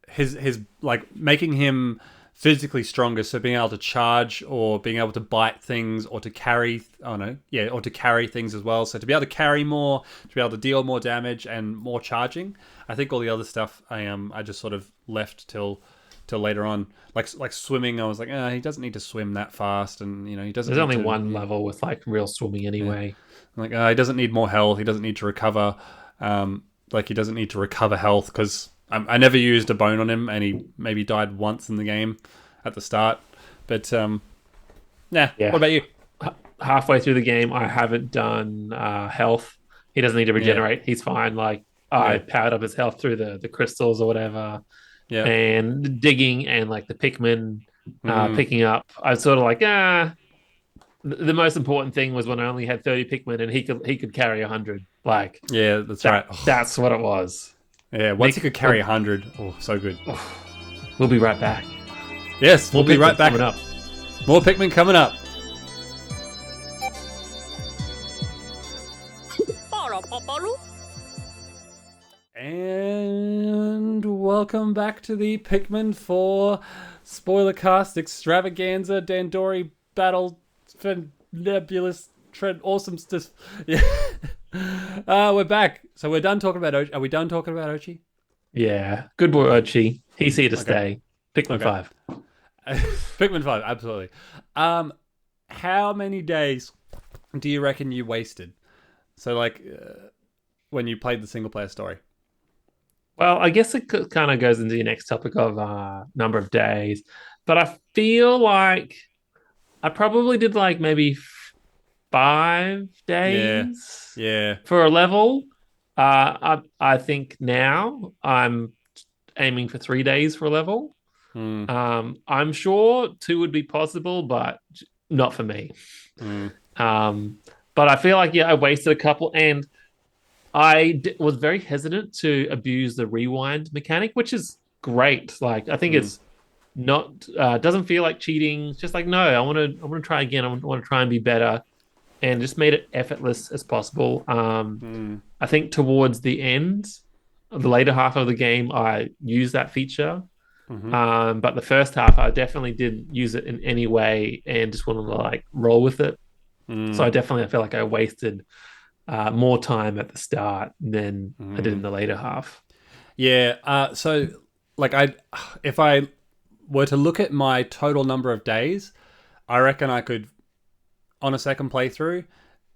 his like making him physically stronger, so being able to charge or being able to bite things or to carry or to carry things as well. So to be able to carry more, to be able to deal more damage and more charging. I think all the other stuff I just sort of left till later on. Like swimming, I was like, he doesn't need to swim that fast, and he doesn't. There's only one level with like real swimming anyway. Yeah. Like he doesn't need more health. He doesn't need to recover. He doesn't need to recover health because I never used a bone on him, and he maybe died once in the game at the start. But What about you? Halfway through the game, I haven't done health. He doesn't need to regenerate. Yeah. He's fine. Like I powered up his health through the crystals or whatever. Yeah. And digging and like the Pikmin picking up. I was sort of like, the most important thing was when I only had 30 Pikmin and he could carry 100. Like, yeah, that's right. That's what it was. Yeah, once he could carry 100, so good. We'll be right back. Yes, we'll be right back. Coming up. More Pikmin coming up. And welcome back to the Pikmin 4 SPOILERCAST extravaganza Dandori battle nebulous trend awesome stuff. Yeah. We're back. So we're done talking about Oatchi. Are we done talking about Oatchi? Yeah. Good boy Oatchi. He's here to stay. Pikmin 5. Pikmin 5, absolutely. How many days do you reckon you wasted? So like when you played the single player story? Well, I guess it kind of goes into your next topic of number of days. But I feel like I probably did like maybe 5 days yeah. for a level. I think now I'm aiming for 3 days for a level. Hmm. I'm sure two would be possible, but not for me. Hmm. Um, but I feel like I wasted a couple, and was very hesitant to abuse the rewind mechanic, which is great. Like I think Hmm. it's not doesn't feel like cheating. It's just like no, I want to try again. I want to try and be better, and just made it effortless as possible. Hmm. I think towards the end, the later half of the game, I used that feature. Hmm. But the first half, I definitely didn't use it in any way, and just wanted to like roll with it. So Hmm. I feel like I wasted more time at the start than I did Hmm. in the later half. Yeah. So, like, if I were to look at my total number of days, I reckon I could, on a second playthrough,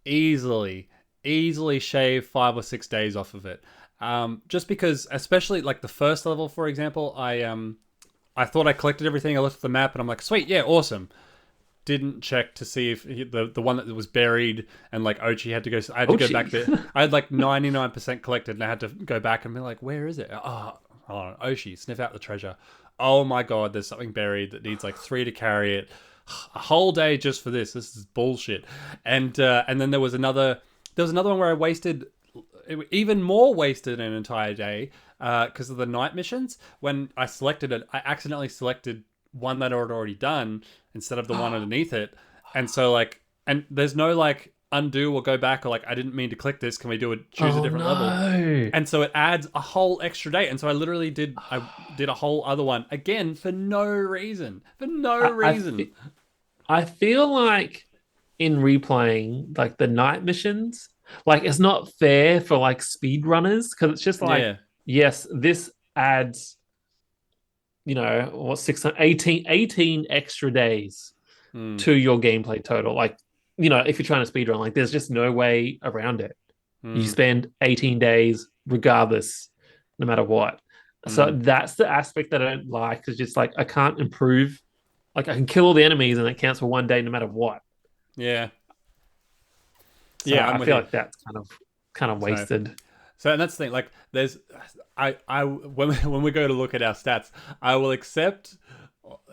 easily, easily shave 5 or 6 days off of it. Just because, especially like the first level, for example, I thought I collected everything. I looked at the map and I'm like, sweet, yeah, awesome. Didn't check to see if the one that was buried and like Oatchi had to go. I had to go back Oatchi. there. I had like 99% collected, and I had to go back and be like, where is it? Oh, hold on, Oatchi, sniff out the treasure. Oh my god, there's something buried that needs like 3 to carry it. A whole day just for this. This is bullshit. And then there was another one where I wasted even more wasted an entire day because of the night missions. When I selected it, I accidentally selected one that I'd already done instead of the one underneath it. And so like, and there's no like undo or go back or like I didn't mean to click this. Can we do it? Choose a Oh different level. no. And so it adds a whole extra day. And so I did a whole other one again for no reason. For no I, I, reason. fe- I feel like in replaying like the night missions, like it's not fair for like speed runners because it's just like, Yeah. yes, this adds, what, 600, 18 extra days Hmm. to your gameplay total. Like, if you're trying to speed run, like there's just no way around it. You Hmm. spend 18 days regardless, no matter what. So Hmm. that's the aspect that I don't like. It's just like I can't improve. Like I can kill all the enemies and it counts for 1 day no matter what. Yeah. So Yeah, I'm I with feel you. like that's kind of So wasted. and that's the thing. Like, there's, when we go to look at our stats, I will accept,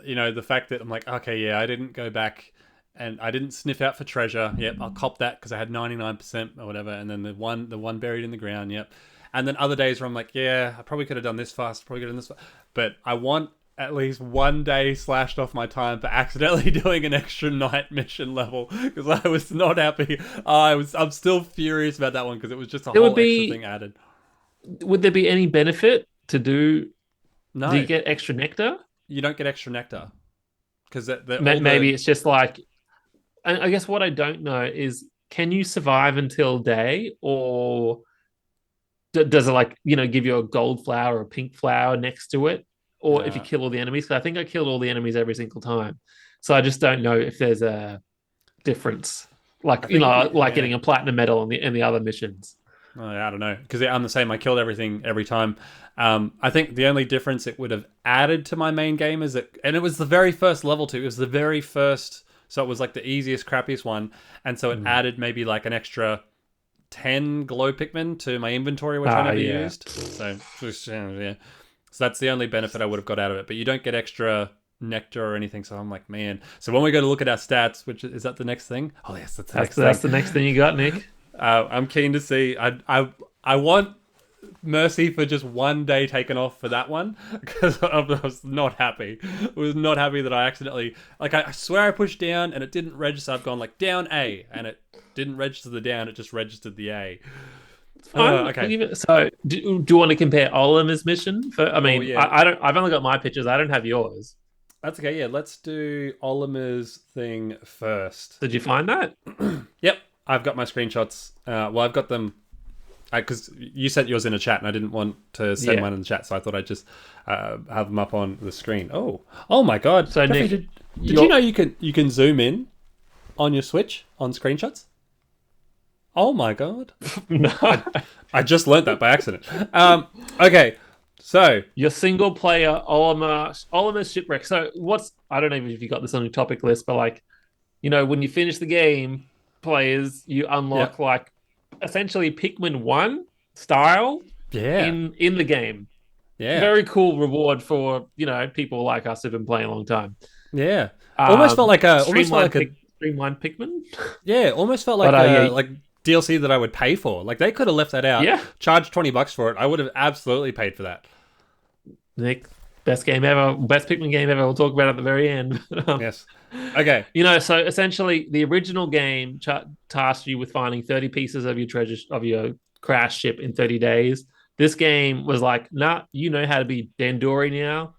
the fact that I'm like, okay, yeah, I didn't go back and I didn't sniff out for treasure. Yep, I'll cop that because I had 99% or whatever, and then the one buried in the ground. Yep, and then other days where I'm like, yeah, I probably could have done this fast, probably could have done this, but I want at least one day slashed off my time for accidentally doing an extra night mission level because I was not happy. I'm still furious about that one because it was just a There would whole extra thing be added. would there be any benefit to do you No, get extra nectar? you don't get extra nectar because all the Maybe it's just like I guess what I don't know is can you survive until day or does it like give you a gold flower or a pink flower next to it, or if you uh, kill all the enemies? Because I think I killed all the enemies every single time, so I just don't know if there's a difference, I like think if you like yeah. getting a platinum medal in the other missions. I don't know because I'm the same. I killed everything every time. I think the only difference it would have added to my main game is that, and it was the very first level too. It was the very first, so it was like the easiest, crappiest one, and so it Mm. added maybe like an extra 10 glow Pikmin to my inventory, which I never Yeah. used. So yeah, so that's the only benefit I would have got out of it. But you don't get extra nectar or anything. So I'm like, man. So when we go to look at our stats, which is that the next thing? Oh yes, that's the That's next thing. that's the next thing you got, Nick. I'm keen to see. I want mercy for just one day taken off for that one because I was not happy. I was not happy that I accidentally, like, I swear I pushed down and it didn't register. I've gone like down A and it didn't register the down. It just registered the A. Fine. I'll Okay. give it. So, do you want to compare Oliver's mission? I Oh mean, yeah, I don't. I've only got my pictures. I don't have yours. that's okay. Yeah, let's do Olimar's thing first. Did you find that? Yep, I've got my screenshots. Well, I've got them because you sent yours in a chat, and I didn't want to send Yeah. mine in the chat, so I thought I'd just have them up on the screen. Oh my God! So, Jeffrey, Nick, did you know you can zoom in on your Switch on screenshots? Oh my God! no, I just learnt that by accident. Okay, so your single player Olimar Shipwreck. So, I don't know if you got this on your topic list, but like, when you finish the game, players, you yeah, unlock like essentially Pikmin 1 style Yeah. in the game. Yeah. Very cool reward for people like us who've been playing a long time. Yeah. Almost felt like a streamlined Pikmin. Yeah, almost felt like But like DLC that I would pay for. Like they could have left that out. Yeah. Charged $20 for it. I would have absolutely paid for that. Nick, best game ever, best Pikmin game ever. We'll talk about it at the very end. Yes. Okay. So essentially, the original game tasked you with finding 30 pieces of your treasure of your crash ship in 30 days. This game was like, nah, you know how to be Dandori now.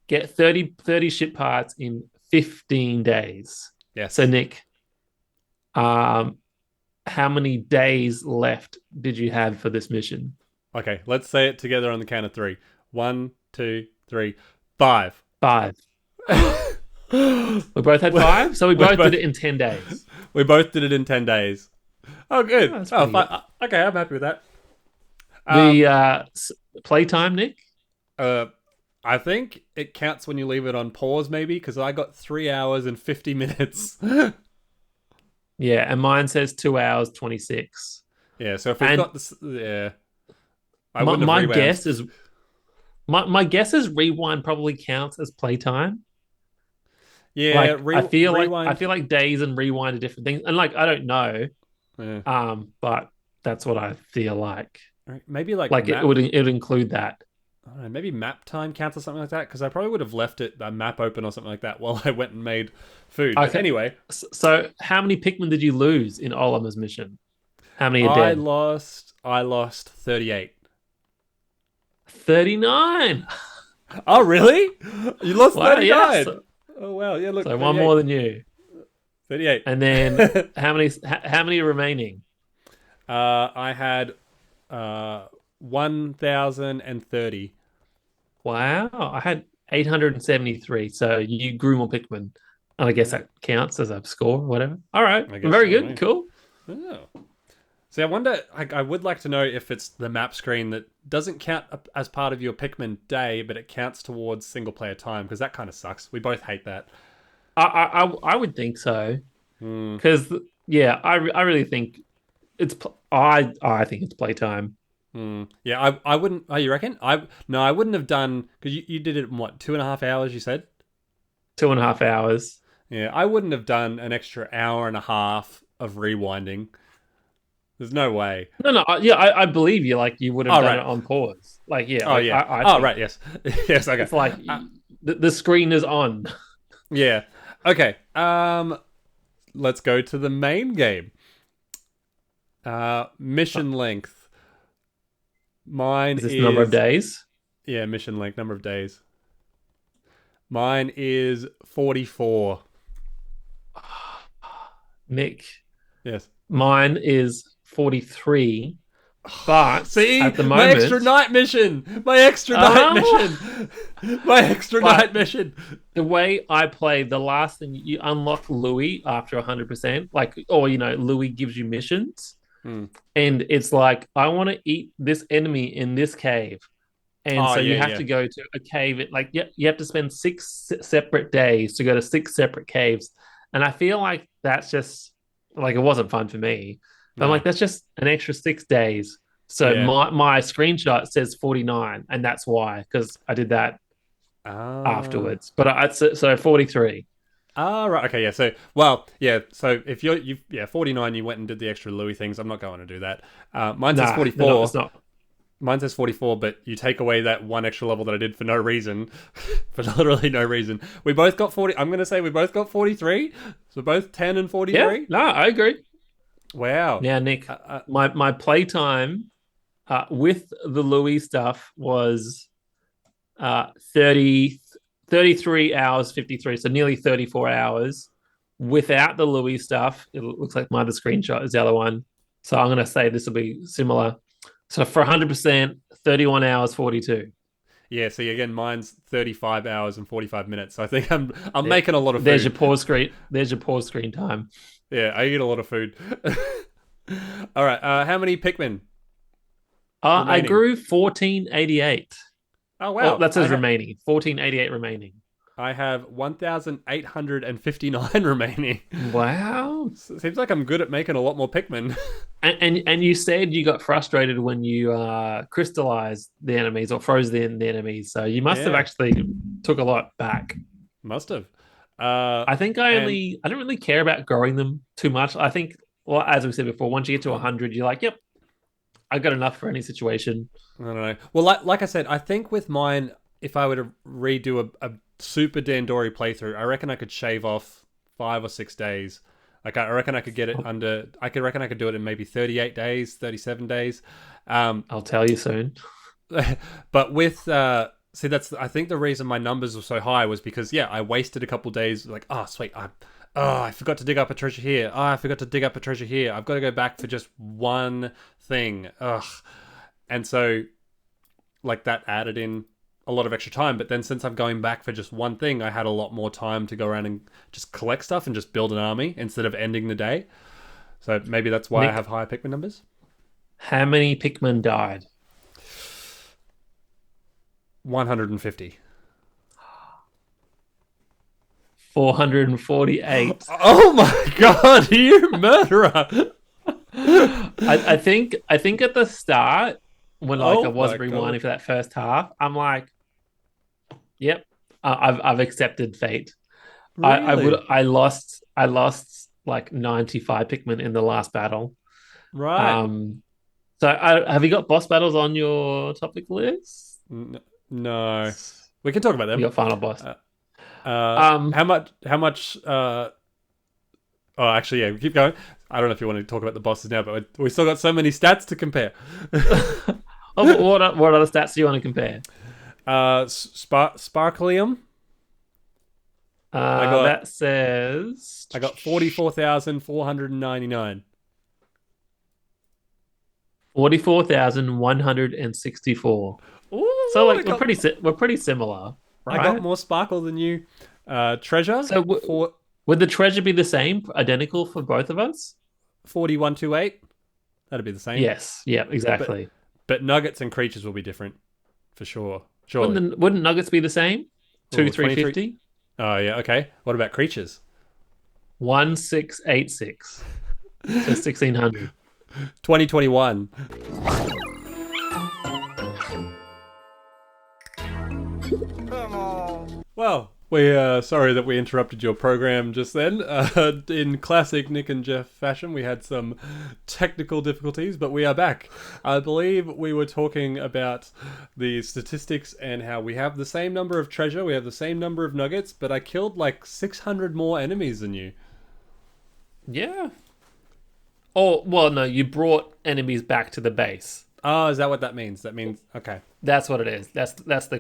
Get 30 ship parts in 15 days. Yes. So Nick, how many days left did you have for this mission? Okay, let's say it together on the count of 3. 1, 2, 3, 5. 5. We both had 5, so we both did it in 10 days. We both did it in 10 days. Oh, good. Good. Okay, I'm happy with that. The playtime, Nick? I think it counts when you leave it on pause, maybe, because I got 3 hours and 50 minutes. Yeah, and mine says 2 hours 26. Yeah, so if we've got this, yeah, my guess is rewind probably counts as playtime. Yeah, I feel like days and rewind are different things, and like I don't know, but that's what I feel like. Maybe it would include that. I don't know, maybe map time counts or something like that, because I probably would have left the map open or something like that while I went and made food. Okay. But anyway. So how many Pikmin did you lose in Olimar's mission? How many are dead? I lost 38. 39. Oh, really? You lost 39? Yes. Oh, wow. Yeah, look. So 38. One more than you. 38. And then how many remaining? I had 1,030. Wow, I had 873. So you grew more Pikmin. And I guess that counts as a score or whatever. All right. Very good. Right. Cool. Oh. See, I wonder, I would like to know if it's the map screen that doesn't count as part of your Pikmin day, but it counts towards single player time, because that kind of sucks. We both hate that. I would think so. Because, I really think it's... I think it's playtime. Yeah, I wouldn't... Oh, you reckon? I wouldn't have done... Because you did it in, what, 2.5 hours, you said? 2.5 hours. Yeah, I wouldn't have done an extra hour and a half of rewinding. There's no way. No. I believe you. Like, you would have done it on pause. Like, yeah. Oh, yeah. Right, yes. Yes, okay. It's like, the screen is on. Yeah. Okay. Let's go to the main game. Mission length. Mine is number of days? Yeah, mission length, number of days. Mine is 44. Nick. Yes. Mine is 43. But see, at the moment, my extra night mission. My extra night mission. The way I play, the last thing you unlock Louie after 100%, Louie gives you missions. And it's like, I want to eat this enemy in this cave. And you have to go to a cave. You have to spend 6 separate days to go to 6 separate caves. And I feel like that's just, it wasn't fun for me. But I'm like, that's just an extra 6 days. So my screenshot says 49. And that's why, because I did that afterwards. But so 43. Right. Okay. Yeah. So, So if you 49, you went and did the extra Louie things. I'm not going to do that. Mine says 44. No, it's not. Mine says 44, but you take away that one extra level that I did for no reason, for literally no reason. We both got 40. I'm going to say we both got 43. So both 10 and 43. Yeah. No, I agree. Wow. Now, Nick, my playtime with the Louie stuff was 33 hours 53, so nearly 34 hours. Without the Louie stuff, it looks like my other screenshot is the other one. So I'm going to say this will be similar. So for 100%, 31 hours 42. Yeah, see, again, mine's 35 hours and 45 minutes. So I think I'm making a lot of food. There's your pause screen. There's your pause screen time. Yeah, I eat a lot of food. All right, how many Pikmin? I grew 1488. Oh, wow. That says remaining. 1488 remaining. I have 1,859 remaining. Wow. Seems like I'm good at making a lot more Pikmin. And you said you got frustrated when you crystallized the enemies or froze the enemies. So you must have actually took a lot back. Must have. I think I don't really care about growing them too much. I think, well, as we said before, once you get to 100, you're like, yep, I got enough for any situation. I don't know. Well, like I said, I think with mine, if I were to redo a super Dandori playthrough, I reckon I could shave off 5 or 6 days. Like I reckon I could get it under. I could do it in maybe 38 days, 37 days. I'll tell you soon. But with see, I think the reason my numbers were so high was because I wasted a couple days. Like, oh sweet, I forgot to dig up a treasure here. Oh, I forgot to dig up a treasure here. I've got to go back for just one thing. Ugh. And so, like, that added in a lot of extra time. But then since I'm going back for just one thing, I had a lot more time to go around and just collect stuff and just build an army instead of ending the day. So maybe that's why I have higher Pikmin numbers. How many Pikmin died? 150. 448. Oh my god, you murderer! I think at the start when I was rewinding for that first half, I'm like, yep, I've accepted fate. Really? I lost like 95 Pikmin in the last battle. Right. So have you got boss battles on your topic list? No. We can talk about them. You got final boss. How much oh, actually, yeah, keep going. I don't know if you want to talk about the bosses now, but we still got so many stats to compare. What other stats do you want to compare? Sparklium. That says I got 44,499. 44,164. So like we're pretty similar, right? I got more sparkle than you. Treasure. So would the treasure be the same, identical for both of us? 4128. That'd be the same. Yes. Yeah. Exactly. But nuggets and creatures will be different, for sure. Surely. Wouldn't nuggets be the same? 350. Oh yeah. Okay. What about creatures? 1686. So 1600. 2021. Well, we're sorry that we interrupted your program just then. In classic Nick and Jeff fashion, we had some technical difficulties, but we are back. I believe we were talking about the statistics and how we have the same number of treasure, we have the same number of nuggets, but I killed like 600 more enemies than you. Yeah. Oh, well, no, you brought enemies back to the base. Oh, is that what that means? That means, okay. That's what it is. That's the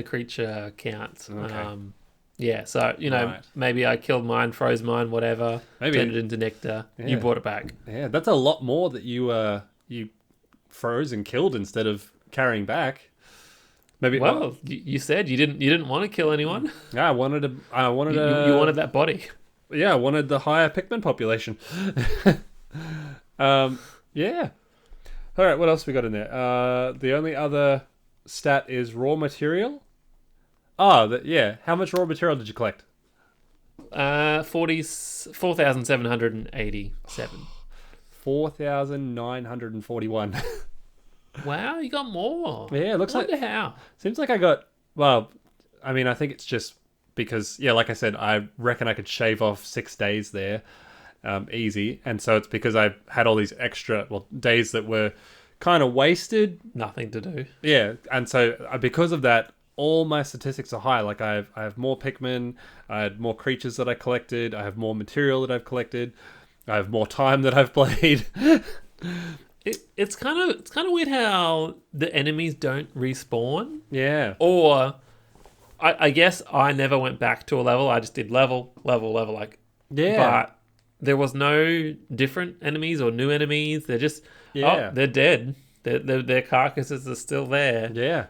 creature count. Okay. Yeah, so, right. Maybe I killed mine, froze mine, whatever, turned it into nectar. Yeah. You brought it back. Yeah, that's a lot more that you froze and killed instead of carrying back. Maybe. Well, you said you didn't want to kill anyone. Yeah, I wanted you wanted that body. Yeah, I wanted the higher Pikmin population. Yeah. All right, what else we got in there? The only other stat is raw material. Oh, yeah. How much raw material did you collect? 4,787. 4,941. Wow, you got more. Yeah, it looks like how. Seems like I got. Well, I mean, I think it's just because, like I said, I reckon I could shave off 6 days there. Easy, and so it's because I had all these extra days that were kind of wasted, nothing to do. Yeah, and so because of that, all my statistics are high. Like I have more Pikmin, I had more creatures that I collected, I have more material that I've collected, I have more time that I've played. It's kind of weird how the enemies don't respawn. Yeah, or I guess I never went back to a level. I just did level, like but there was no different enemies or new enemies. They're just they're dead. Their carcasses are still there. Yeah.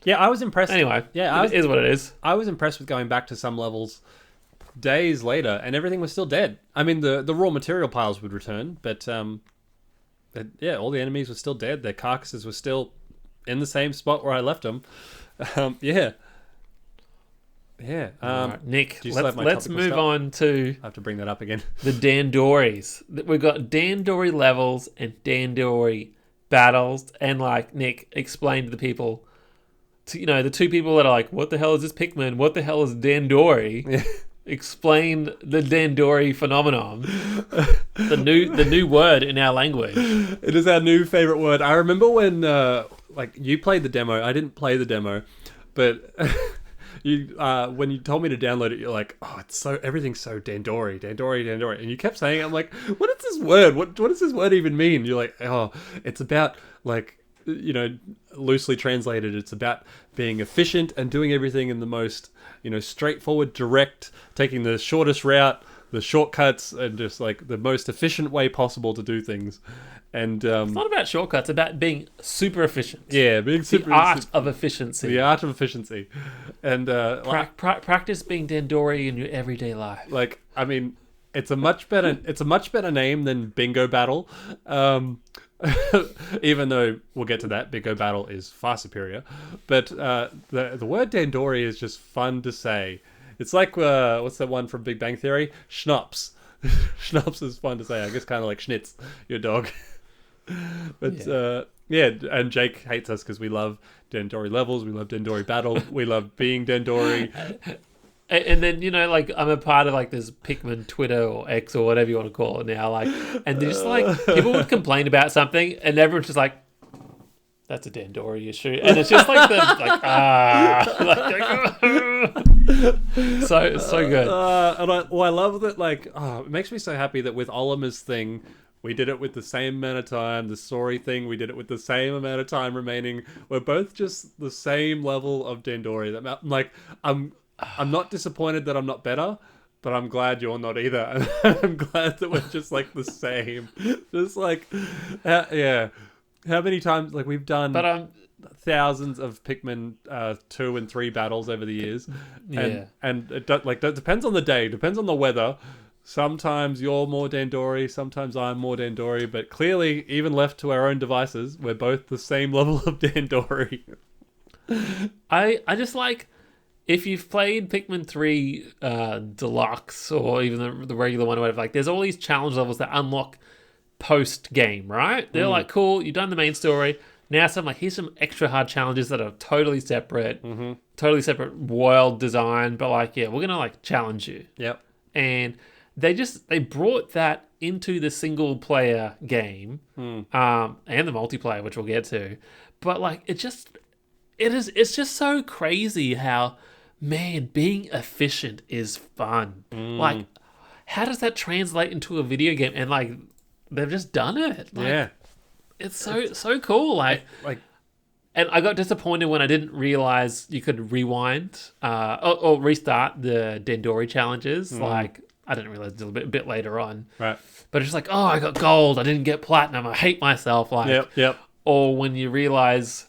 Yeah, I was impressed. Anyway, it is what it is. I was impressed with going back to some levels days later, and everything was still dead. I mean, the raw material piles would return, but all the enemies were still dead. Their carcasses were still in the same spot where I left them. Yeah. Yeah. Right, Nick, do you still have my let's topical move stuff? on to I have to bring that up again. the Dandoris. We've got Dandori levels and Dandori battles. And like Nick explained to the people, the two people that are like, what the hell is this Pikmin? What the hell is Dandori? Yeah. Explain the Dandori phenomenon. the new word in our language. It is our new favorite word. I remember when you played the demo. I didn't play the demo, but you when you told me to download it, you're like, oh, everything's so Dandori, and you kept saying it. I'm like, what is this word? What does this word even mean? You're like, oh, it's about like, loosely translated, it's about being efficient and doing everything in the most, straightforward, direct, taking the shortest route, the shortcuts, and just like the most efficient way possible to do things. And it's not about shortcuts, it's about being super efficient. Yeah, being super. The art of efficiency. The art of efficiency, and practice being Dandori in your everyday life. Like, I mean, it's a much better name than Bingo Battle. Even though we'll get to that, Bingo Battle is far superior. But the word Dandori is just fun to say. It's like, what's that one from Big Bang Theory? Schnapps. Schnapps is fun to say. I guess kind of like Schnitz, your dog. But and Jake hates us because we love Dandori levels, we love Dandori Battle, we love being Dandori. And then, I'm a part of, this Pikmin Twitter or X or whatever you want to call it now, and they're just, people would complain about something, and everyone's just like, that's a Dandori issue. And it's just so good. And I love that, it makes me so happy that with Olimar's thing, we did it with the same amount of time. The story thing, we did it with the same amount of time remaining. We're both just the same level of Dandori. I'm not disappointed that I'm not better, but I'm glad you're not either. I'm glad that we're just the same. Just yeah. How many times we've done thousands of Pikmin 2 and 3 battles over the years. And it depends on the day, depends on the weather. Sometimes you're more Dandori, sometimes I'm more Dandori, but clearly, even left to our own devices, we're both the same level of Dandori. I just if you've played Pikmin 3 Deluxe or even the regular one or whatever, there's all these challenge levels that unlock post-game, right? They're cool, you've done the main story. Now here's some extra hard challenges that are totally separate, totally separate world design, but we're going to challenge you. Yep. And they brought that into the single-player game and the multiplayer, which we'll get to. But it's just so crazy how, man, being efficient is fun. How does that translate into a video game? And they've just done it. Yeah, it's so cool. And I got disappointed when I didn't realize you could rewind or restart the Dandori challenges. I didn't realize until a bit later on. Right. But it's just I got gold. I didn't get platinum. I hate myself. Yep. Or when you realize.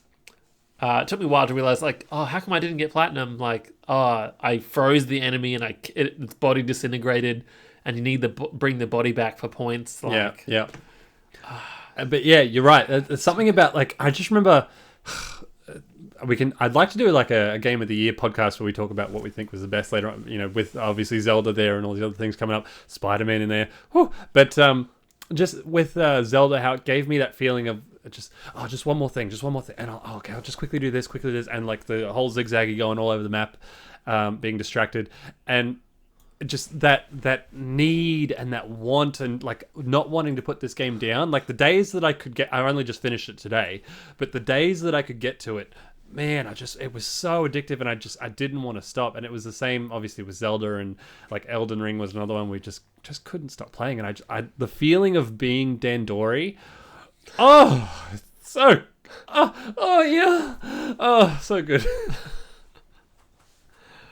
It took me a while to realize, how come I didn't get platinum? I froze the enemy and its body disintegrated, and you need to bring the body back for points. Yeah. But yeah, you're right. It's something about I just remember. I'd like to do a Game of the Year podcast where we talk about what we think was the best later on. With obviously Zelda there and all these other things coming up, Spider-Man in there. Whew. But just with Zelda, how it gave me that feeling of. Just one more thing, and I'll just quickly do this, and the whole zigzaggy going all over the map, being distracted, and just that need and that want and not wanting to put this game down. The days that I only just finished it today, but the days that I could get to it, man, it was so addictive, and I didn't want to stop. And it was the same, obviously, with Zelda, and Elden Ring was another one we just couldn't stop playing. And the feeling of being Dandori. Oh, so, yeah, so good.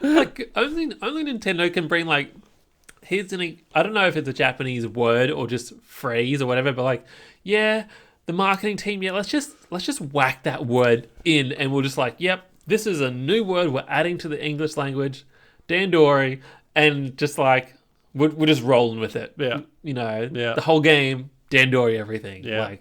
Only Nintendo can bring here's I don't know if it's a Japanese word or just phrase or whatever, but the marketing team, let's just whack that word in, and we'll just yep, this is a new word we're adding to the English language, Dandori, and just we're just rolling with it. Yeah, the whole game. Dandori everything. Yeah.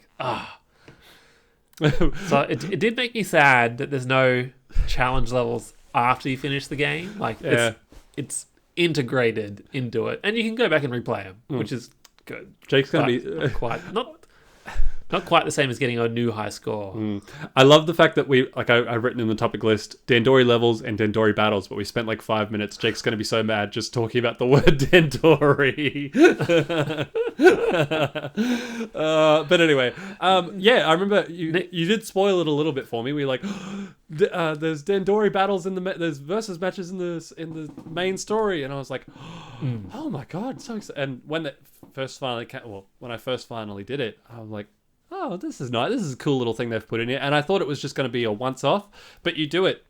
So it did make me sad that there's no challenge levels after you finish the game. Like Yeah. it's integrated into it, and you can go back and replay them, which is good. Jake's gonna be not quite the same as getting a new high score. I love the fact that I've written in the topic list Dandori levels and Dandori battles, but we spent like 5 minutes. Jake's going to be so mad just talking about the word Dandori. But anyway, yeah, I remember you did spoil it a little bit for me. We were like, there's Dandori battles there's versus matches in the main story, and I was like, oh my god, so excited. And when that first finally when I first finally did it, I was like, oh, this is nice. This is a cool little thing they've put in here. And I thought it was just going to be a once-off, but you do it,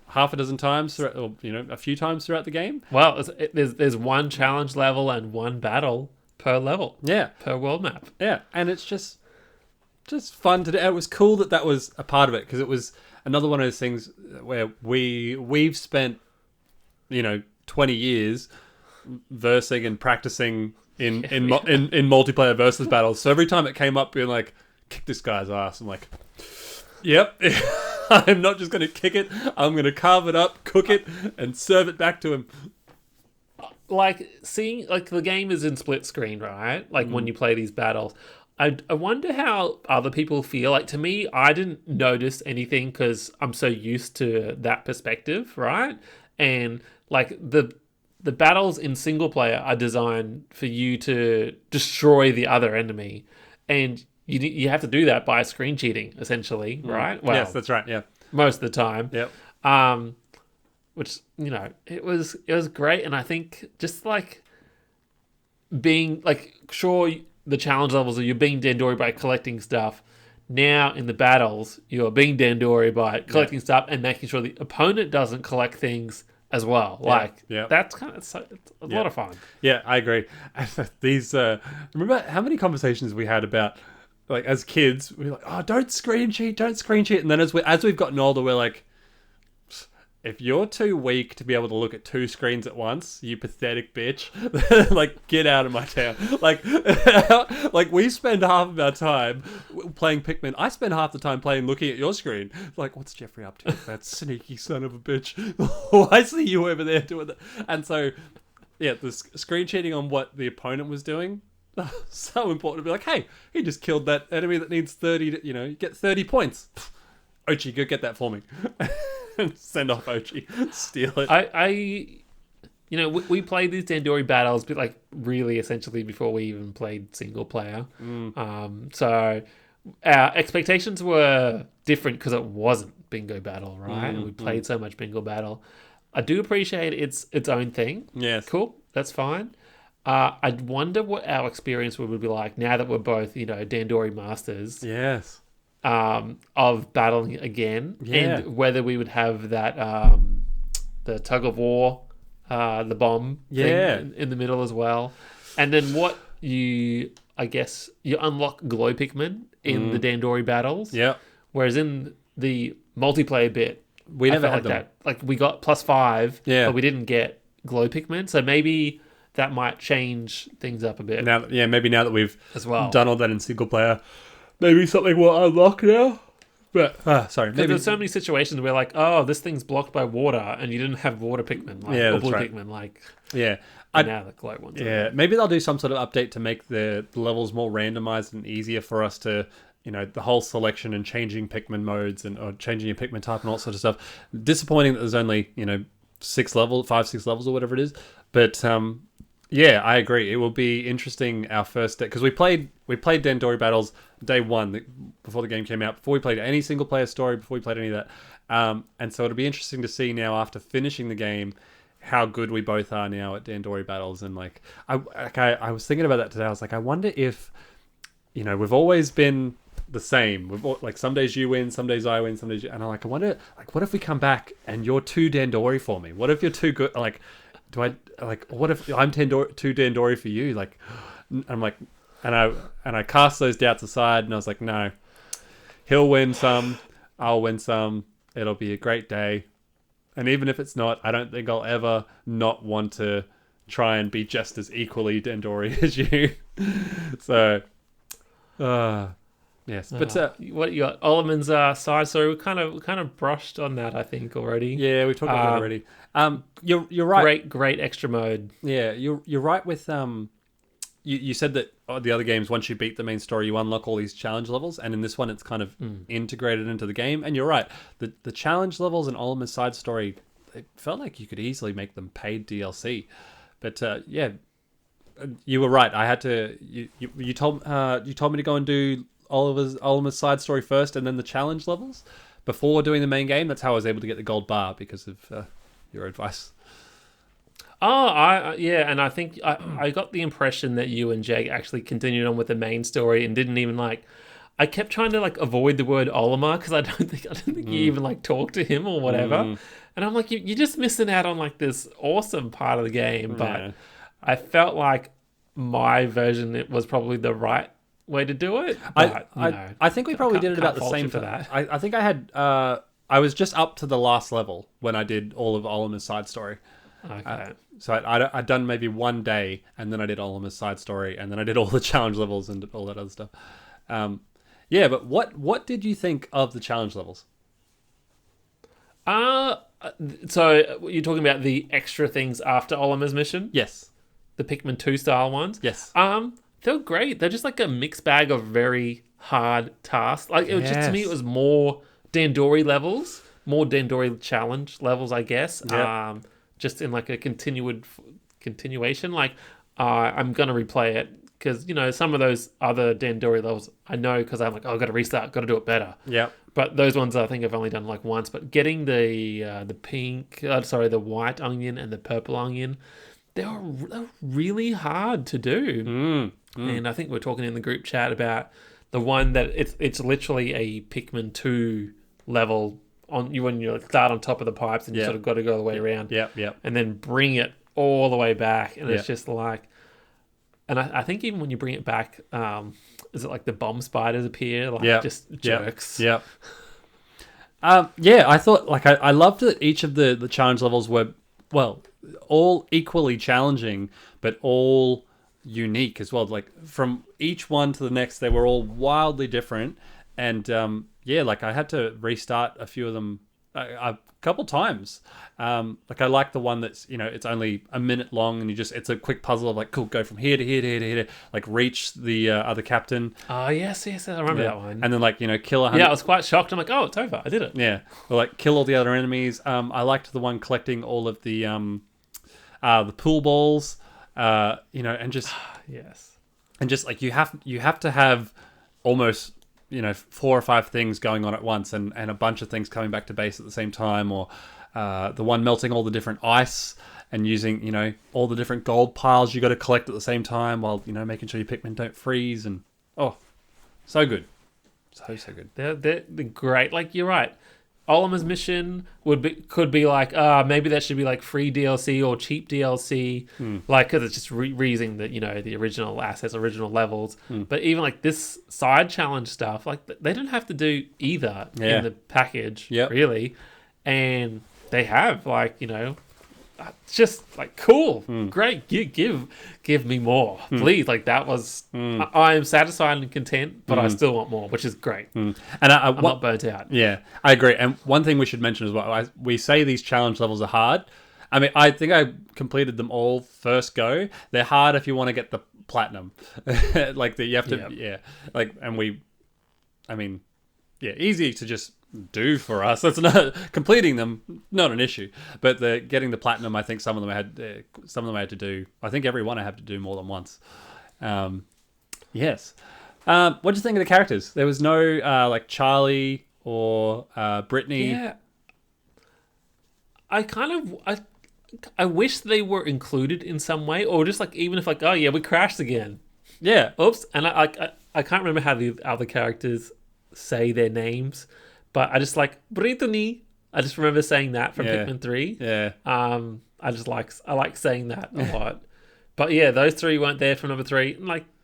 half a dozen times, or a few times throughout the game. Well, there's one challenge level and one battle per level. Yeah, per world map. Yeah, and it's just fun to do. It was cool that was a part of it, because it was another one of those things where we've spent 20 years versing and practicing in multiplayer versus battles. So every time it came up being like, kick this guy's ass, I'm like, yep. I'm not just going to kick it. I'm going to carve it up, cook it, and serve it back to him. Like, seeing, like, the game is in split screen, right? Like, when you play these battles. I wonder how other people feel. Like, to me, I didn't notice anything because I'm so used to that perspective, right? And, like, the battles in single player are designed for you to destroy the other enemy, and you have to do that by screen cheating, essentially, right? Well, yes, that's right. Yeah, most of the time. Yep. Which it was great, and I think just like being like, sure, the challenge levels are you're being Dandori by collecting stuff. Now in the battles, you're being Dandori by collecting stuff and making sure the opponent doesn't collect things as well. That's kind of it's a lot of fun. Yeah, I agree. These remember how many conversations we had about, like, as kids, we were like, oh, don't screen cheat, and then as we've gotten older, we're like, if you're too weak to be able to look at two screens at once, you pathetic bitch, like, get out of my town. Like we spend half of our time playing Pikmin. I spend half the time looking at your screen. Like, what's Jeffrey up to? That sneaky son of a bitch. Oh, I see you over there doing that. And so, yeah, the screen cheating on what the opponent was doing, so important to be like, hey, he just killed that enemy that needs 30, you get 30 points. Oatchi, go get that for me. Send off Oatchi. Steal it. We played these Dandori battles, but like really essentially before we even played single player. So our expectations were different because it wasn't bingo battle, right? And we played so much bingo battle. I do appreciate its own thing. Yes. Cool. That's fine. I wonder what our experience would be like now that we're both, Dandori masters. Yes. Of battling again, and whether we would have that the tug of war, the bomb thing in the middle as well, and then what you unlock glow Pikmin in the Dandori battles, whereas in the multiplayer bit we never had them. That. Like, we got +5, but we didn't get glow Pikmin, so maybe that might change things up a bit. Maybe now that we've as well done all that in single player, maybe something will unlock now. But, maybe there's so many situations where, like, oh, this thing's blocked by water, and you didn't have water Pikmin, or blue Pikmin, like, now the glow ones. Yeah, maybe they'll do some sort of update to make the levels more randomized and easier for us to, the whole selection and changing Pikmin modes or changing your Pikmin type and all that sort of stuff. Disappointing that there's only, 6 levels or whatever it is. But, yeah, I agree. It will be interesting our first day, because we played Dandori battles day one before the game came out, before we played any single player story, before we played any of that. And so it'll be interesting to see now after finishing the game how good we both are now at Dandori battles. And like I was thinking about that today. I was like, I wonder if we've always been the same. Like, some days you win, some days I win, some days you, and I'm like, I wonder, like, what if we come back and you're too Dandori for me? What if you're too good? Like, what if I'm too Dandori for you? Like, I'm like, and I cast those doubts aside, and I was like, no, he'll win some, I'll win some. It'll be a great day, and even if it's not, I don't think I'll ever not want to try and be just as equally Dandori as you. So, Yes, but what you got? Oliman's side story. We kind of brushed on that, I think, already. Yeah, we talked about that already. You're right. Great extra mode. Yeah, you're right with You said that the other games, once you beat the main story, you unlock all these challenge levels, and in this one, it's kind of integrated into the game. And you're right, the challenge levels and Olimar's side story, it felt like you could easily make them paid DLC. But yeah, you were right. I had to. You told me to go and do Olimar's side story first, and then the challenge levels before doing the main game. That's how I was able to get the gold bar because of your advice. Oh, and I think I got the impression that you and Jake actually continued on with the main story and didn't even I kept trying to avoid the word Olimar because I don't think you even talked to him or whatever, and I'm like, you're just missing out on this awesome part of the game. But I felt like my version it was probably the right way to do it. But, I think we probably did it about the same for that. I think I had I was just up to the last level when I did all of Olimar's side story. Okay. So I'd done maybe one day, and then I did Olimar's side story, and then I did all the challenge levels and all that other stuff. Yeah, but what did you think of the challenge levels? So you're talking about the extra things after Olimar's mission? Yes. The Pikmin 2 style ones? Yes. They're great. They're just a mixed bag of very hard tasks. It was just, to me, it was more Dandori levels, more Dandori challenge levels, I guess. Yep. Just in a continuation. I'm gonna replay it because some of those other Dandori levels I know because I'm I've got to restart, got to do it better. Yeah. But those ones I think I've only done once. But getting the white onion and the purple onion, they're really hard to do. And I think we're talking in the group chat about the one that it's literally a Pikmin 2 level on you when you start on top of the pipes and you sort of got to go all the way around. Yep. And then bring it all the way back, and it's just and I think even when you bring it back, is it the bomb spiders appear? Just jerks. Yep. Yeah, I thought I loved that each of the challenge levels were all equally challenging, but all unique as well. From each one to the next, they were all wildly different, and I had to restart a few of them a couple times. I like the one that's it's only a minute long, and it's a quick puzzle of cool, go from here to here to here to here, reach the other captain. Oh yes, I remember that one. And then kill 100. Yeah, I was quite shocked. I'm oh, it's over. I did it. Yeah, or kill all the other enemies. I liked the one collecting all of the pool balls. And just yes, and just you have to have almost 4 or 5 things going on at once, and a bunch of things coming back to base at the same time, or the one melting all the different ice and using all the different gold piles you got to collect at the same time while making sure your Pikmin don't freeze, and so good, so good. They're great. You're right. Olimar's mission could be maybe that should be free DLC or cheap DLC, because it's just reusing the original assets, original levels. But even this side challenge stuff, they don't have to do either in the package, really, and they have it's just cool, great. Give me more, please. That was I am satisfied and content, but I still want more, which is great. And I'm not burnt out. Yeah, I agree. And one thing we should mention as well, we say these challenge levels are hard. I mean, I think I completed them all first go. They're hard if you want to get the platinum. You have to, easy to just do for us. That's not completing them, not an issue. But getting the platinum, I think some of them I had to do. I think every one I have to do more than once. Yes. What do you think of the characters? There was no Charlie or Brittany. Yeah. I wish they were included in some way, or just even if we crashed again. Yeah. Oops. And I can't remember how the other characters say their names. But I just Brittany. I just remember saying that from Pikmin 3. Yeah. I like saying that a lot. But yeah, those 3 weren't there from number 3.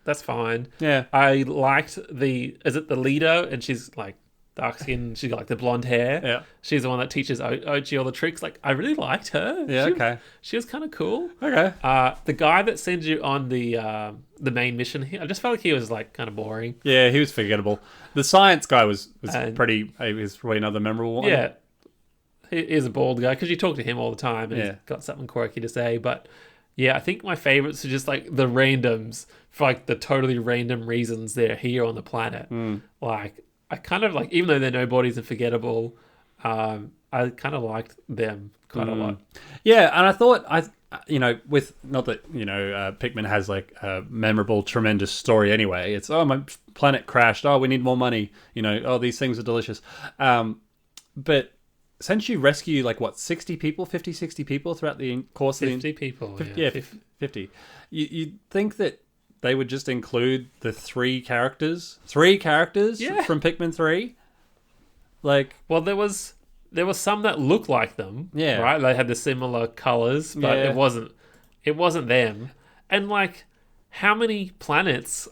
That's fine. Yeah. I liked is it the leader? And she's dark skin. She's got like the blonde hair. Yeah. She's the one that teaches Oatchi all the tricks. Like, I really liked her. Yeah, okay. She was kind of cool. Okay. The guy that sends you on the main mission here, I just felt like he was like kind of boring. Yeah, he was forgettable. The science guy was pretty. He was probably another memorable one. Yeah, he's a bald guy because you talk to him all the time and he's got something quirky to say. But yeah, I think my favorites are just like the randoms for like the totally random reasons they're here on the planet. Like, I kind of like, even though they're nobodies and forgettable, I kind of liked them quite a lot. Yeah, and I thought with not that Pikmin has like a memorable, tremendous story anyway. It's my planet crashed. Oh, we need more money. Oh, these things are delicious. But since you rescue 60 people, 50, 60 people throughout the course 50 of the people. 50. You'd think that they would just include the three characters from Pikmin 3. Well, there was some that looked like them. Yeah. Right? They had the similar colors, but it wasn't them. And like, how many planets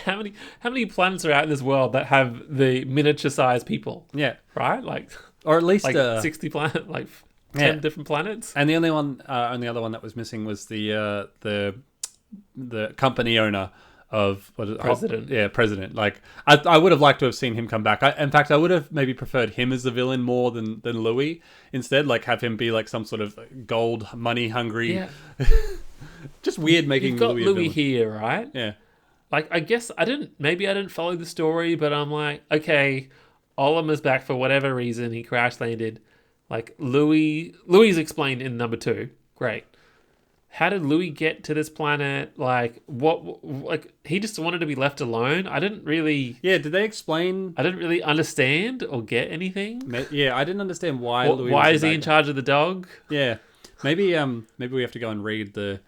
how many planets are out in this world that have the miniature sized people? Yeah. Right? Like, or at least 60 planets, like 10 different planets. And the only other one that was missing was the company owner of president. President. Like, I would have liked to have seen him come back. In fact, I would have maybe preferred him as the villain more than Louie. Instead, like, have him be like some sort of gold money hungry. Yeah. Just weird making. You've got Louie here, right? Yeah. Like, I guess I didn't follow the story, but I'm like, okay, Olimar's back for whatever reason. He crash landed. Like, Louie's explained in number 2. Great. How did Louie get to this planet? Like, what? Like, he just wanted to be left alone. I didn't really. Yeah, did they explain? I didn't really understand or get anything. Yeah, I didn't understand why Louie. Why is he in charge of the dog? Yeah, maybe we have to go and read the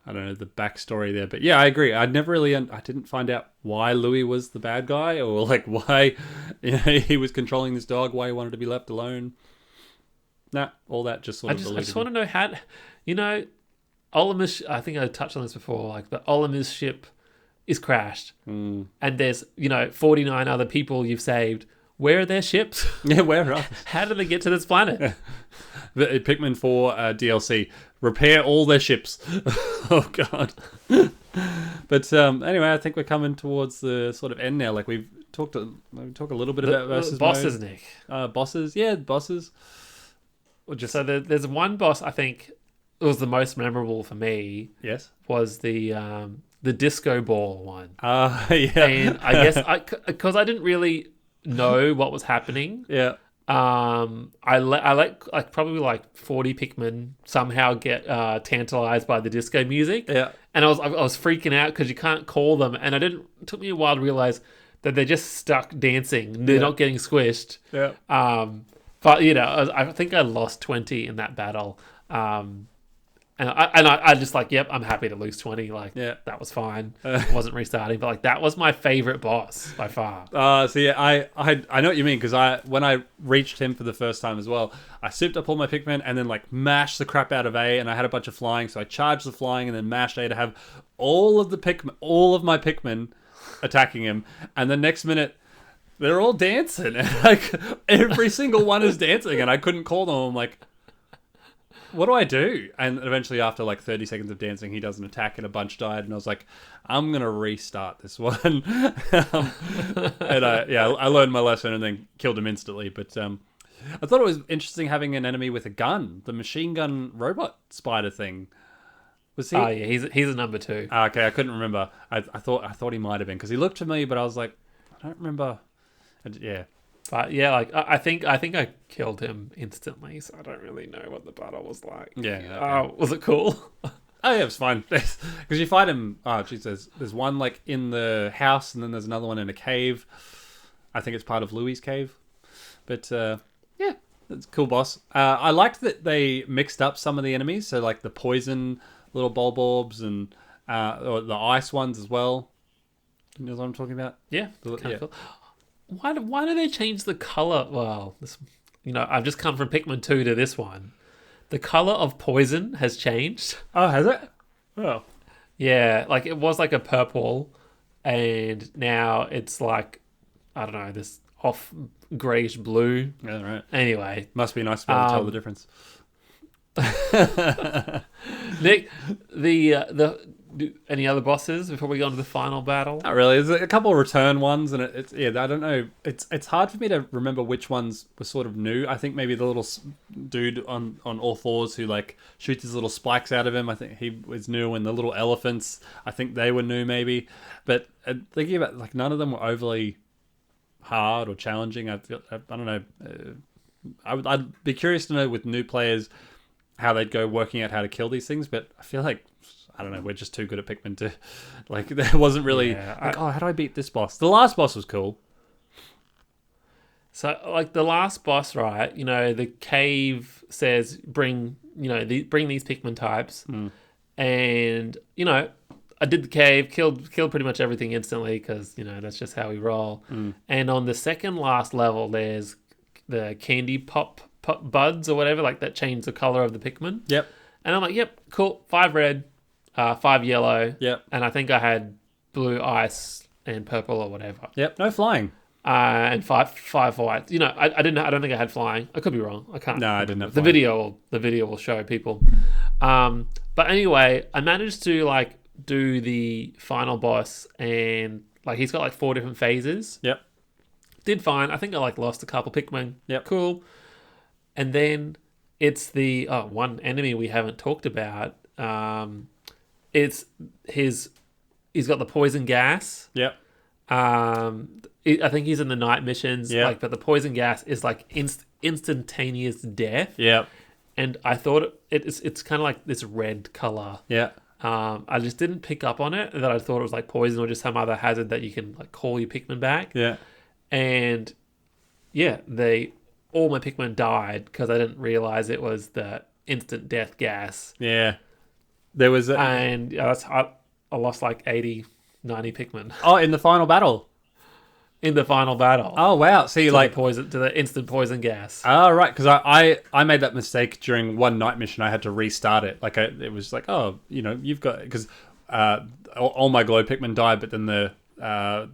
backstory there. But yeah, I agree. I didn't find out why Louie was the bad guy, or like why he was controlling this dog, why he wanted to be left alone. Nah, all that just sort of. I just want to know how, Olimar's, I think I touched on this before, like the Olimar's ship is crashed and there's, 49 other people you've saved. Where are their ships? Yeah, where are How did they get to this planet? Yeah. The Pikmin 4 DLC. Repair all their ships. Oh, God. But anyway, I think we're coming towards the sort of end now. Like, we've talked a little bit about versus bosses, mode. Nick. Bosses. Yeah, bosses. So there's one boss, I think, it was the most memorable for me. Yes. Was the disco ball one. Yeah. And I guess because I didn't really know what was happening. Yeah. I let probably 40 Pikmin somehow get tantalized by the disco music. Yeah. And I was freaking out because you can't call them, and it took me a while to realize that they're just stuck dancing. They're not getting squished. Yeah. But I think I lost 20 in that battle. And I just yep, I'm happy to lose 20. That was fine. I wasn't restarting, but that was my favorite boss by far. So yeah, I know what you mean, because when I reached him for the first time as well, I souped up all my Pikmin and then mashed the crap out of A, and I had a bunch of flying, so I charged the flying and then mashed A to have all of my Pikmin attacking him, and the next minute they're all dancing, and every single one is dancing, and I couldn't call them. I'm like, what do I do? And eventually, after 30 seconds of dancing, he does an attack and a bunch died. And I was like, I'm going to restart this one. And I learned my lesson and then killed him instantly. But I thought it was interesting having an enemy with a gun, the machine gun robot spider thing. Was he? Oh, yeah, he's a number 2. Okay, I couldn't remember. I thought he might have been, because he looked familiar, but I was like, I don't remember. Yeah. But yeah, I think I killed him instantly, so I don't really know what the battle was like. Yeah. Okay. Was it cool? Oh yeah, it was fine. Because you fight him. Oh geez, there's one in the house, and then there's another one in a cave. I think it's part of Louie's cave. But yeah, it's a cool boss. I liked that they mixed up some of the enemies, so the poison little bulbobs and or the ice ones as well. You know what I'm talking about? Yeah. Cool. Why do they change the color? Well, I've just come from Pikmin 2 to this one. The color of poison has changed. Oh, has it? Oh. Yeah, it was a purple, and now it's I don't know, this grayish blue. Yeah, right. Anyway, must be nice to be able to tell the difference. Nick, any other bosses before we go on to the final battle? Not really. There's a couple of return ones, and it's I don't know. It's hard for me to remember which ones were sort of new. I think maybe the little dude on all fours who like shoots his little spikes out of him. I think he was new, and the little elephants, I think they were new maybe. But thinking about like none of them were overly hard or challenging. I don't know. I'd be curious to know with new players how they'd go working out how to kill these things, but I feel like I don't know, we're just too good at Pikmin to like there wasn't really how do I beat this boss? The last boss was cool. So like the last boss, right, the cave says bring these Pikmin types. And I did the cave, killed pretty much everything instantly because that's just how we roll. And on the second last level there's the candy pop buds or whatever, like that change the color of the Pikmin. Yep. And I'm like, yep, cool. 5 red, 5 yellow. Yep. And I think I had blue, ice, and purple or whatever. Yep. No flying. And five white. I didn't. I don't think I had flying. I could be wrong. I can't. No, I didn't have the flying. The video will show people. But anyway, I managed to like do the final boss, and like he's got like 4 different phases. Yep. Did fine. I think I like lost a couple Pikmin. Yep. Cool. And then it's the one enemy we haven't talked about. It's he's got the poison gas. Yep. I think he's in the night missions. Yep. But the poison gas is like instantaneous death. Yep. And I thought it's kind of like this red color. Yeah. I just didn't pick up on it. That I thought it was like poison or just some other hazard that you can like call your Pikmin back. Yeah. And yeah, all my Pikmin died because I didn't realize it was the instant death gas. Yeah. There was and I lost like 80, 90 Pikmin. Oh, in the final battle. In the final battle. Oh wow! So you like to the instant poison gas. Oh right, because I made that mistake during one night mission. I had to restart it. Like it was like, oh, you've got because all my glow Pikmin died, but then the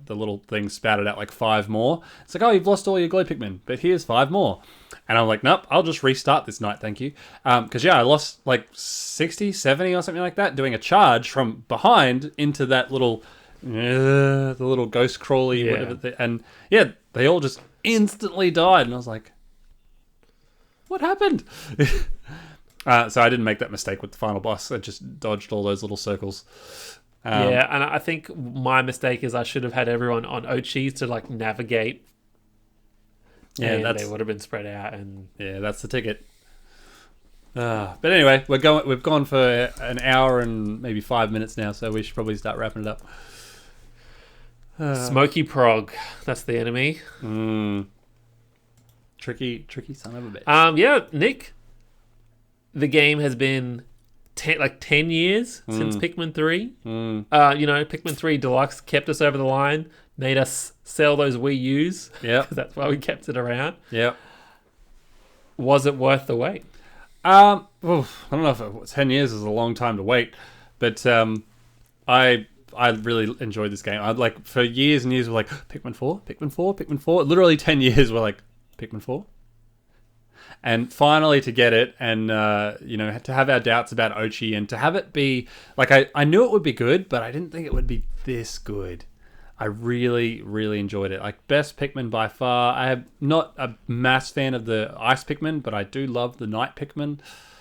little thing spouted out like 5 more. It's like, oh, you've lost all your glow Pikmin, but here's 5 more. And I'm like, nope, I'll just restart this night, thank you. Because I lost like 60, 70 or something like that doing a charge from behind into that little the little ghost crawly whatever and they all just instantly died, and I was like, what happened? So I didn't make that mistake with the final boss. I just dodged all those little circles. And I think my mistake is I should have had everyone on Oatchi to like navigate. Yeah, they would have been spread out, and that's the ticket. But anyway, we've gone for an hour and maybe 5 minutes now, so we should probably start wrapping it up. Smoky Prog, that's the enemy. Tricky son of a bitch. Nick, the game has been 10 years since Pikmin 3. Pikmin 3 Deluxe kept us over the line, made us sell those Wii U's. Yeah, because that's why we kept it around. Yeah. Was it worth the wait? I don't know if 10 years is a long time to wait, but I really enjoyed this game. I'd like for years and years we're like Pikmin 4, Pikmin 4, Pikmin 4. Literally 10 years we're like Pikmin 4. And finally to get it and to have our doubts about Oatchi and to have it be like I knew it would be good, but I didn't think it would be this good. I really, really enjoyed it. Like best Pikmin by far. I am not a mass fan of the ice Pikmin, but I do love the night Pikmin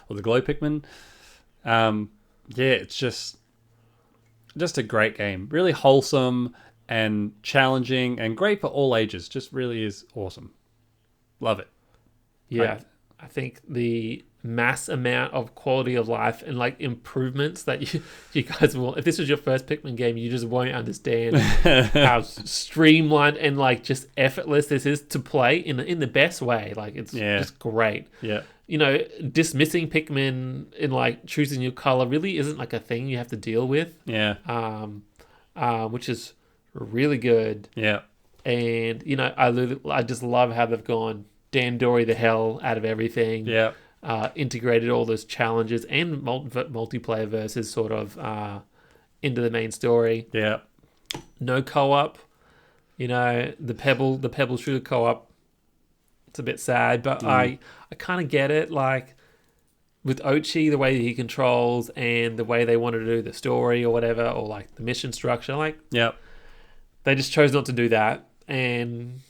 or the glow Pikmin. It's just a great game. Really wholesome and challenging and great for all ages. Just really is awesome. Love it. Yeah. I think the mass amount of quality of life and like improvements that you guys will, if this was your first Pikmin game, you just won't understand how streamlined and like just effortless this is to play in the best way. Like it's just great. Yeah. Dismissing Pikmin in like choosing your color really isn't like a thing you have to deal with. Yeah. Which is really good. Yeah. And I just love how they've gone Dandori the hell out of everything. Yeah. Integrated all those challenges and multiplayer versus sort of into the main story. Yeah. No co-op. The Pebble shooter co-op It's a bit sad, but I kind of get it. Like with Oatchi, the way he controls and the way they wanted to do the story or whatever, or like the mission structure, like they just chose not to do that. And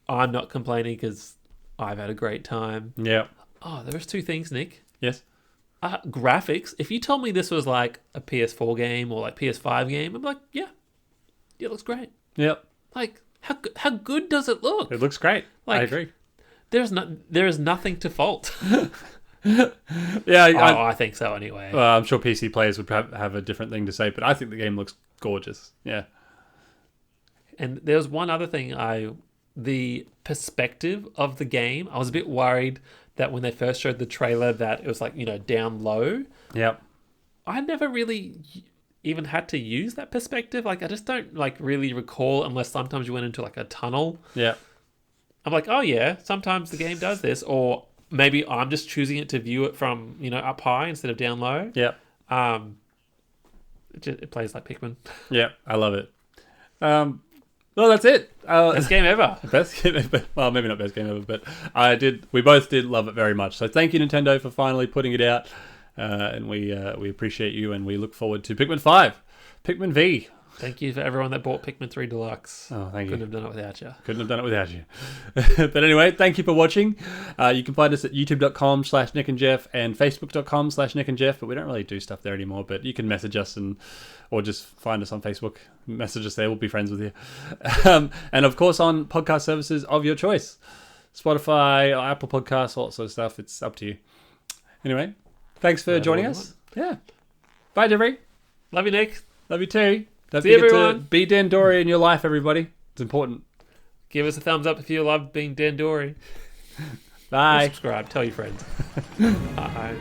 I'm not complaining because I've had a great time. Yeah. Oh, there's two things, Nick. Yes. Graphics. If you told me this was like a PS4 game or like PS5 game, I'm like, yeah, it looks great. Yep. Like, how good does it look? It looks great. Like, I agree. There is nothing to fault. I think so anyway. I'm sure PC players would have a different thing to say, but I think the game looks gorgeous. Yeah. And there's one other thing, the perspective of the game. I was a bit worried that when they first showed the trailer that it was like, down low. Yep. I never really even had to use that perspective. Like, I just don't like really recall unless sometimes you went into like a tunnel. Yeah. I'm like, oh yeah, sometimes the game does this, or maybe I'm just choosing it to view it from, up high instead of down low. Yeah. It plays like Pikmin. Yeah, I love it. Well, that's it. Best game ever. Best game ever. Well, maybe not best game ever, but we both did love it very much. So thank you, Nintendo, for finally putting it out. And we appreciate you, and we look forward to Pikmin 5. Pikmin V. Thank you for everyone that bought Pikmin 3 Deluxe. Oh, thank you. Couldn't have done it without you. Couldn't have done it without you. But anyway, thank you for watching. You can find us at youtube.com/Nick&Jeff and facebook.com/Nick&Jeff, but we don't really do stuff there anymore. But you can message us or just find us on Facebook. Message us there. We'll be friends with you. And of course on podcast services of your choice. Spotify, Apple Podcasts, all that sort of stuff. It's up to you. Anyway, thanks for joining us. Yeah. Bye, Debbie. Love you, Nick. Love you too. Don't See forget everyone. to be Dandori in your life, everybody. It's important. Give us a thumbs up if you love being Dandori. Bye. Subscribe. Tell your friends. Bye.